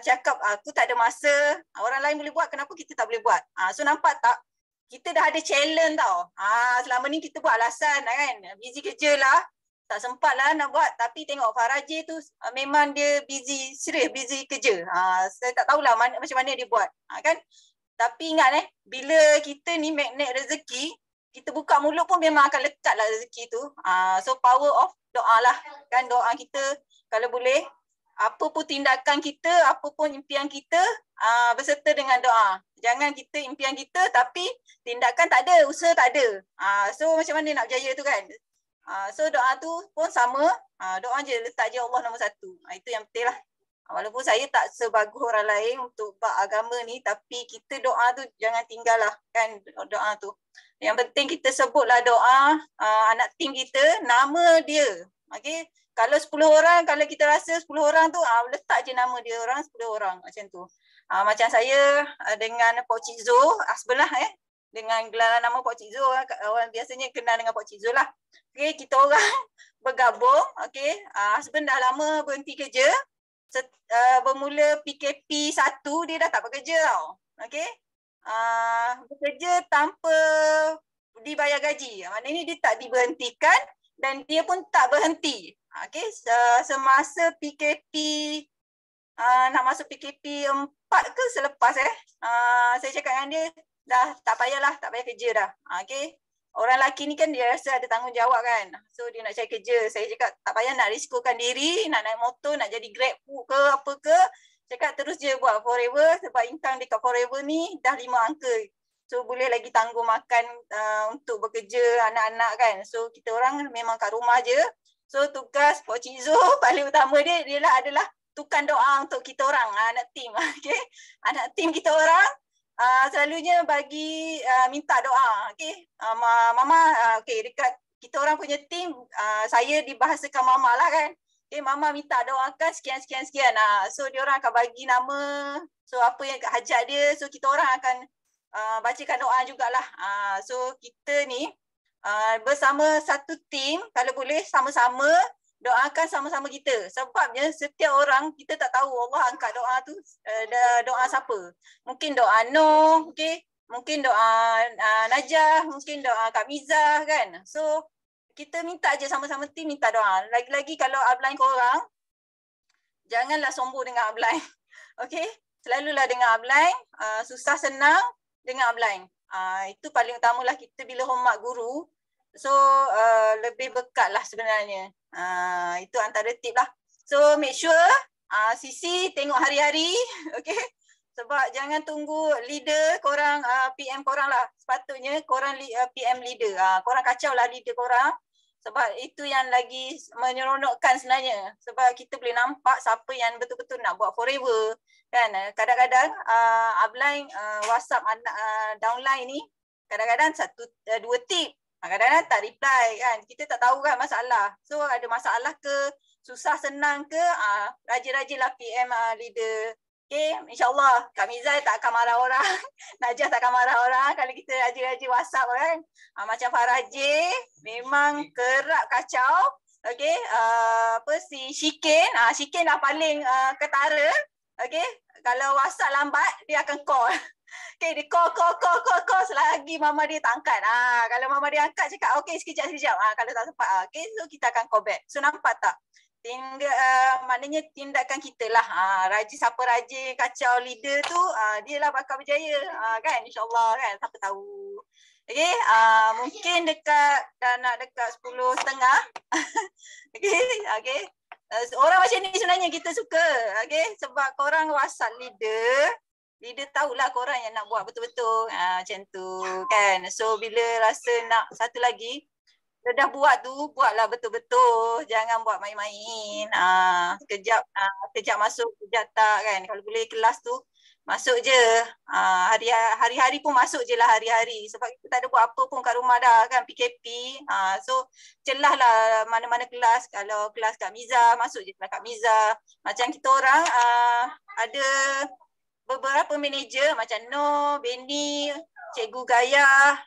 cakap aku tak ada masa, orang lain boleh buat, kenapa kita tak boleh buat. So nampak tak, kita dah ada challenge tau. Selama ni kita buat alasan kan. Busy kerja lah. Tak sempat lah nak buat. Tapi tengok Farah J tu memang dia busy, serius busy kerja. Saya tak tahulah macam mana dia buat. Kan? Tapi ingat bila kita ni magnet rezeki, kita buka mulut pun memang akan lekat lah rezeki tu. So power of doa lah. Kan doa kita kalau boleh, apa pun tindakan kita, apa pun impian kita, berserta dengan doa. Jangan kita impian kita tapi tindakan tak ada, usaha tak ada. So macam mana nak berjaya tu kan? So doa tu pun sama, doa je, letak je Allah nombor 1. Itu yang penting lah. Walaupun saya tak sebagus orang lain untuk bab agama ni, tapi kita doa tu jangan tinggal lah kan, doa tu. Yang penting kita sebutlah doa anak tim kita, nama dia. Okay? Kalau 10 orang, kalau kita rasa 10 orang tu, letak je nama dia orang 10 orang macam tu. Macam saya dengan Pok Cik Zul, sebelah dengan gelaran nama Pok Cik Zul, orang biasanya kenal dengan Pok Cik Zul lah. Okay, kita orang bergabung. Okay, husband dah lama berhenti kerja. Bermula PKP 1, dia dah tak bekerja tau. Okay, bekerja tanpa dibayar gaji. Maknanya dia tak diberhentikan dan dia pun tak berhenti. Okay, semasa PKP, nak masuk PKP 4 ke selepas saya cakap dengan dia, dah tak payah kerja dah. Okay, orang lelaki ni kan dia rasa ada tanggungjawab kan. So dia nak cari kerja. Saya cakap tak payah nak risikokan diri, nak naik motor, nak jadi grab ke apa ke. Cakap terus je buat forever sebab income dekat forever ni dah 5 angka. So boleh lagi tanggung makan untuk bekerja anak-anak kan. So kita orang memang kat rumah je. So tugas Pok Cik Zul paling utama dia adalah tukar doa untuk kita orang, anak tim. Okay? Anak tim kita orang selalunya bagi minta doa. Okay? Mama, okay, dekat kita orang punya tim, saya dibahasakan mama lah kan. Okay, mama minta doakan sekian. So dia orang akan bagi nama, so apa yang hajat dia, so kita orang akan bacakan doa jugalah. So kita ni bersama satu tim, kalau boleh sama-sama doakan sama-sama kita. Sebabnya setiap orang kita tak tahu Allah angkat doa tu doa siapa. Mungkin doa Noh, okay? Mungkin doa Najah, mungkin doa Kak Miza kan. So kita minta je sama-sama tim minta doa. Lagi-lagi kalau upline korang, janganlah sombong dengan upline. Okay? Selalulah dengan upline, susah senang dengan upline. Itu paling utamalah kita bila hormat guru. So lebih bekat lah sebenarnya. Itu antara tip lah. So make sure Sisi tengok hari-hari. Okay. Sebab jangan tunggu leader korang, PM korang lah. Sepatutnya korang PM leader. Korang kacau lah leader korang. Sebab itu yang lagi menyeronokkan sebenarnya. Sebab kita boleh nampak siapa yang betul-betul nak buat forever. Kan? Kadang-kadang upline WhatsApp downline ni kadang-kadang 1-2 tip. Kadang-kadang tak reply kan. Kita tak tahu kan masalah. So ada masalah ke, susah senang ke, rajin-rajinlah PM leader. Okay, insyaAllah Kak Mizal tak akan marah orang. Najah tak akan marah orang kalau kita rajin-rajin WhatsApp kan. Macam Farah J, memang kerap kacau. Okay, si Shikin, Shikin dah paling ketara. Okay, kalau WhatsApp lambat, dia akan call. Okay, dia call selagi mama dia tak angkat. Kalau mama dia angkat cakap, okay sekejap. Kalau tak sempat, okay, so kita akan call back. So nampak tak? Maknanya tindakan kita lah. Siapa rajin kacau leader tu, dia lah bakal berjaya. Kan, insyaAllah kan, siapa tahu. Okay, mungkin dah nak dekat 10.30. Okay. Orang macam ni sebenarnya kita suka. Okay, sebab korang WhatsApp leader tahulah korang yang nak buat betul-betul. Macam tu kan. So bila rasa nak satu lagi, dah buat tu, buatlah betul-betul. Jangan buat main-main. Kejap masuk, kejap tak kan. Kalau boleh kelas tu, masuk je. Hari-hari pun masuk je lah hari-hari. Sebab kita tak ada buat apa pun kat rumah dah kan, PKP. So, celah lah mana-mana kelas. Kalau kelas Kak Miza, masuk je kelas Kak Miza. Macam kita orang, ada beberapa manager macam Noh, Benny, Cikgu Gaya,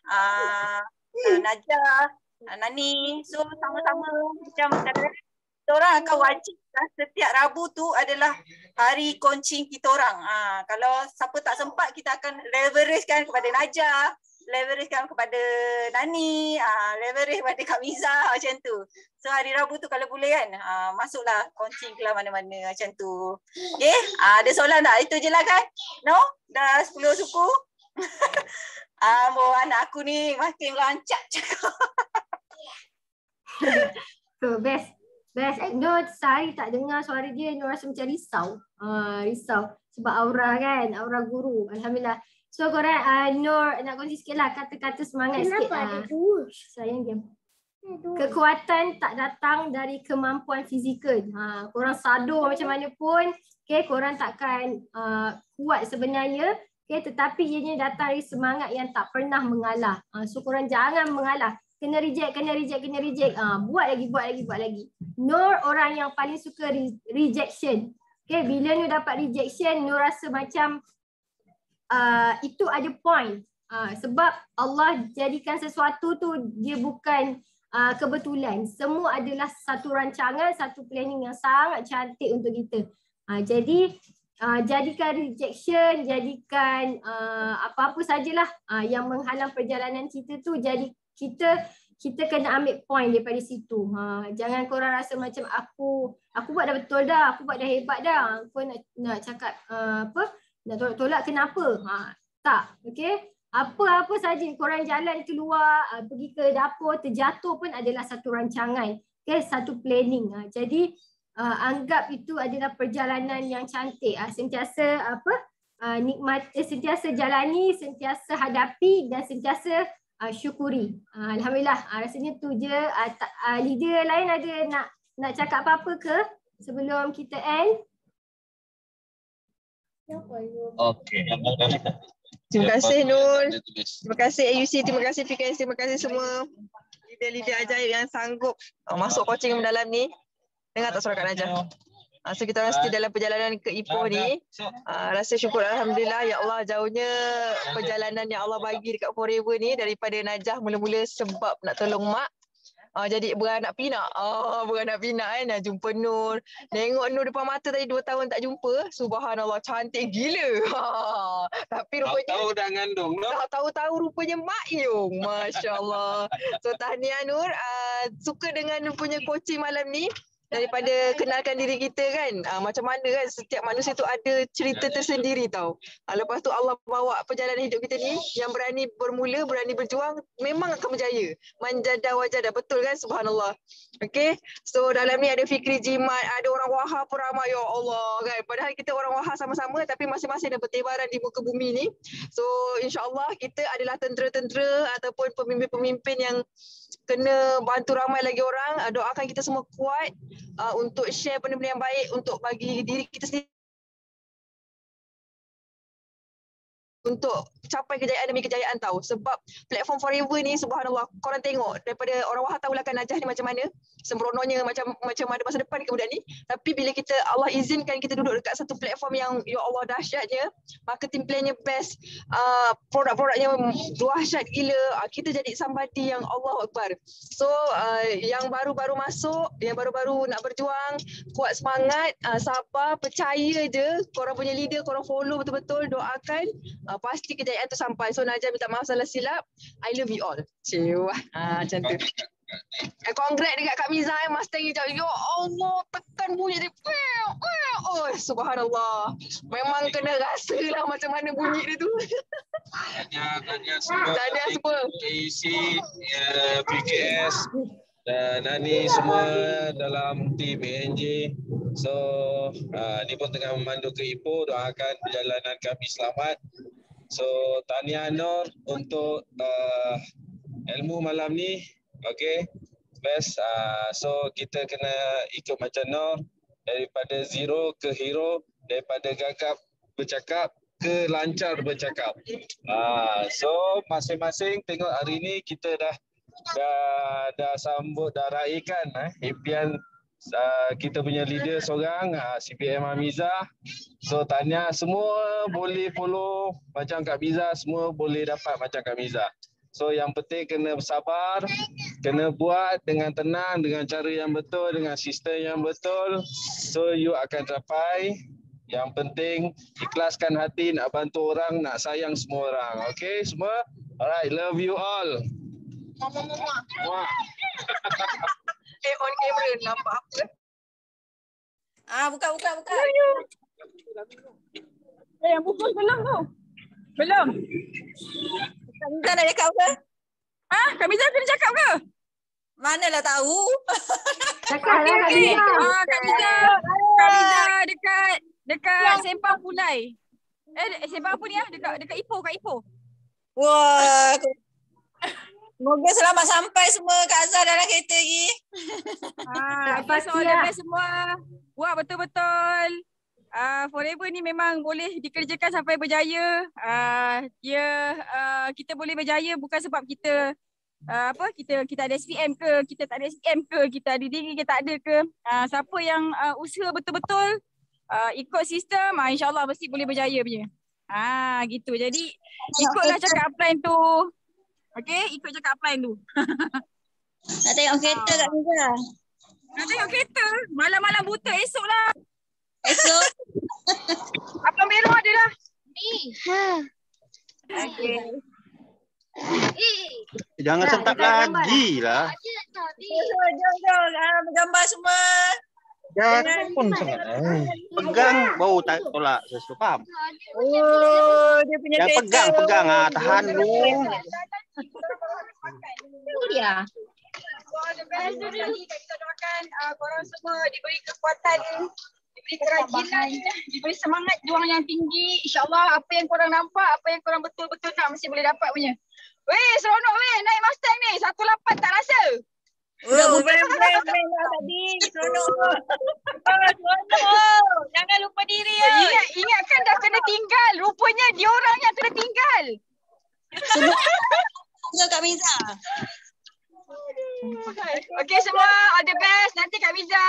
Najah, Nani. So sama-sama macam kita orang akan wajib setiap Rabu tu adalah hari coaching kita orang. Kalau siapa tak sempat, kita akan leveragekan kepada Najah, leveragekan kepada Nani, leverage kepada Kak Miza macam tu. So hari Rabu tu kalau boleh kan, masuklah coaching kelas mana-mana macam tu. Okay, ada soalan tak? Itu je lah kan? No? Dah 10 suku? Anak aku ni makin lancar cakap. So best. Nur sehari tak dengar suara dia, Nur rasa macam risau. Risau sebab aura kan, aura guru. Alhamdulillah. So korang Nur nak kongsi sikit lah kata-kata semangat sikit. Sayang diam. Kekuatan tak datang dari kemampuan fizikal. Korang sadar macam mana pun, okay, korang takkan kuat sebenarnya. Okay, tetapi ianya datang dari semangat yang tak pernah mengalah. So korang jangan mengalah. Kena reject. Buat lagi. Nur orang yang paling suka rejection. Okay, bila Nur dapat rejection, Nur rasa macam itu ada point. Sebab Allah jadikan sesuatu tu dia bukan kebetulan. Semua adalah satu rancangan, satu planning yang sangat cantik untuk kita. Jadi jadikan rejection, jadikan apa-apa sajalah yang menghalang perjalanan kita tu, jadi kita kena ambil point daripada situ. Jangan korang rasa macam aku buat dah betul dah, aku buat dah hebat dah. Kau nak cakap nak tolak kenapa? Tak, okey. Apa-apa saja korang jalan keluar, pergi ke dapur, terjatuh pun adalah satu rancangan. Okay, satu planning. Jadi anggap itu adalah perjalanan yang cantik. Sentiasa sentiasa jalani, sentiasa hadapi dan sentiasa syukuri. Alhamdulillah. Rasanya tu je. Leader lain ada nak cakap apa-apa ke sebelum kita end? Okey. Terima kasih Nur. Terima kasih AUC, terima kasih PKS, terima kasih semua leader-leader ajaib yang sanggup masuk coaching yang mendalam ni. Dengar tak suara Kak Najah? So kita orang still dalam perjalanan ke Ipoh ni. Rasa syukur Alhamdulillah, ya Allah, jauhnya perjalanan yang Allah bagi dekat Forever ni daripada Najah mula-mula sebab nak tolong mak. Jadi beranak pinak. Beranak pinak kan. Jumpa Nur. Tengok Nur depan mata tadi 2 tahun tak jumpa. Subhanallah, cantik gila. Tapi rupanya tahu dah ngandung, no? Tahu-tahu rupanya mak Yung. Masya Allah. So tahniah Nur. Suka dengan Nur punya coaching malam ni. daripada kenalkan diri kita kan. Macam mana kan setiap manusia tu ada cerita tersendiri tau. Lepas tu Allah bawa perjalanan hidup kita ni yang berani bermula, berani berjuang memang akan berjaya. Manjada wajada, betul kan? Subhanallah. Okay. So dalam ni ada Fikri Jimat, ada orang Wahab pun ramai, ya Allah kan. Padahal kita orang Wahab sama-sama tapi masing-masing ada bertebaran di muka bumi ni. So insyaAllah kita adalah tentera-tentera ataupun pemimpin-pemimpin yang kena bantu ramai lagi orang. Doakan kita semua kuat untuk share benda-benda yang baik untuk bagi diri kita sendiri untuk capai kejayaan demi kejayaan tahu. Sebab platform Forever ni subhanallah, korang tengok daripada orang Wahab tahulah kan Najah ni macam mana, sembrononya macam ada masa depan ke budak ni. Tapi bila kita Allah izinkan kita duduk dekat satu platform yang ya Allah dahsyatnya, marketing plan-nya best, produk-produknya dahsyat gila, kita jadi somebody yang Allah Akbar. So yang baru-baru masuk, yang baru-baru nak berjuang, kuat semangat, sabar, percaya je korang punya leader, korang follow betul-betul, doakan, pasti kejayaan tu sampai. So Najah minta maaf salah silap. I love you all. Cewah. Macam tu. Congrats dekat Kak Miza Mustang hijau. Ya Allah, tekan bunyi dia. Oh, subhanallah. Memang kena rasa lah macam mana bunyi dia tu. Tahniah semua. Tahniah semua. KEC, PKS dan Nani semua dalam tim ANJ. So, ni pun tengah memandu ke Ipoh. Doakan perjalanan kami selamat. So, tahniah Nur untuk ilmu malam ni. Okay, best. So, kita kena ikut macam Nur. Daripada zero ke hero, daripada gagap bercakap ke lancar bercakap. So, masing-masing tengok hari ni kita dah sambut, dah raikan impian kita punya leader seorang, CPM Hamiza. So tanya semua boleh follow macam Kak Miza, semua boleh dapat macam Kak Miza. So yang penting kena bersabar, kena buat dengan tenang, dengan cara yang betul, dengan sistem yang betul. So you akan capai. Yang penting ikhlaskan hati, nak bantu orang, nak sayang semua orang. Okay semua? Alright, love you all. Muah. On camera nampak apa? Buka. Yang bungkus belum tu? Belum. Kak Miza nak cakap ke? Kak Miza kena cakap ke? Manalah tahu. Cakap lah Kak Okay. Miza. Kak Miza dekat Sempang Pulai. Sempang apa ni Dekat Ipoh, Kak Ipoh. Wah. Semoga selamat sampai semua Kak Azhar dalam kereta lagi. Best all the best semua. Wah, betul-betul. Forever ni memang boleh dikerjakan sampai berjaya. Kita boleh berjaya bukan sebab kita kita ada SPM ke, kita tak ada SPM ke, kita ada diri ke tak ada ke. Siapa yang usaha betul-betul ikut sistem, insyaAllah mesti boleh berjaya punya. Gitu. Jadi ikutlah cakap upline tu. Okay, ikut cakap upline tu. Nak tengok kereta Kak Miza. Nak tengok kereta? Malam-malam buta, esok lah. Esok. Abang Bero ada dah. Okay. Jangan sentap lagi lah. Jom. Bergambar semua. Jangan pun sangat. Pegang bau tak tolak sesuatu. Faham? Oh, dia punya Jangan pegang. Tahan dulu. Itu dia. Kita doakan korang semua diberi kekuatan, diberi kerajinan, diberi semangat juang yang tinggi. InsyaAllah apa yang korang nampak, apa yang korang betul-betul nak mesti boleh dapat punya. Weh, seronok weh naik Mustang ni. 18 tak rasa. Brand lah tadi. Seronok. Jangan lupa diri ya. Ingatkan dah kena tinggal. Rupanya diorang yang kena tinggal. Semua Kak Miza. Okay semua, all the best. Nanti Kak Miza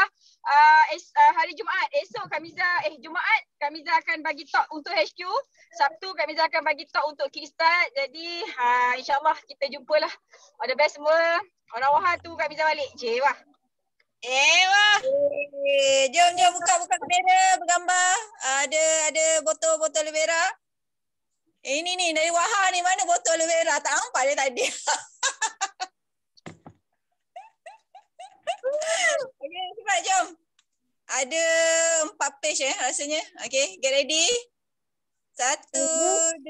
hari Jumaat, esok Kak Miza, Jumaat Kak Miza akan bagi talk untuk HQ. Sabtu Kak Miza akan bagi talk untuk Kickstart. Jadi insyaAllah kita jumpalah. All the best semua. Orang Wahab tu Kak Miza balik. Wah. Wah. Jom buka kamera bergambar. Ada botol aloe vera. Ini ni dari Wahab ni, mana botol aloe vera? Tak nampak dia tadi. Okay, cepat jom. ada 4 page rasanya. Okay, get ready. 1, 2,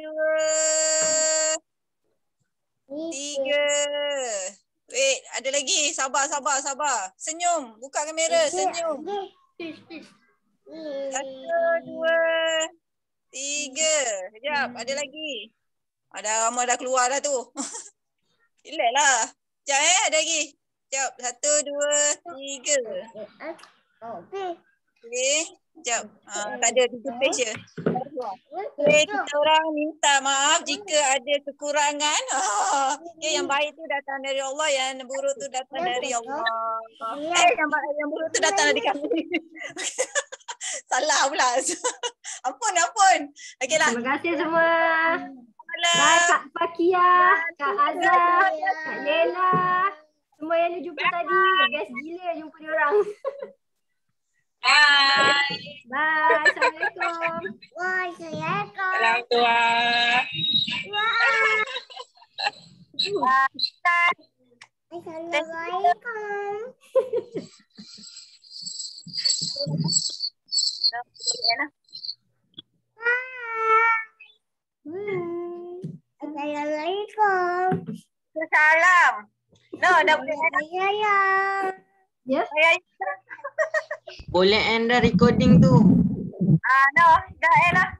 3. Wait, ada lagi. Sabar. Senyum. Buka kamera, senyum. 1, 2, 3. Sekejap, ada lagi. Ada ramai dah keluar dah tu. Relax lah. Sekejap ada lagi. Sekejap, 1, 2, 3. Okay, sekejap. Tak ada, 3 page je. Okay, kita orang minta maaf jika ada kekurangan. Okay, yang baik tu datang dari Allah, yang buruk tu datang dari Allah. Yang buruk tu datang dari kami. Salah pula. Ampun. Okeylah. Terima kasih semua. Bye Kak Fakia, Kak Azhar, Kak Lela. Semua yang jumpa tadi. Best gila jumpa diorang. Bye. Bye. Assalamualaikum. Waalaikumsalam. Salam tua. Assalamualaikum. Assalamualaikum. Salam. No, dah boleh. Ya. Boleh end dah recording tu. No, dah end lah.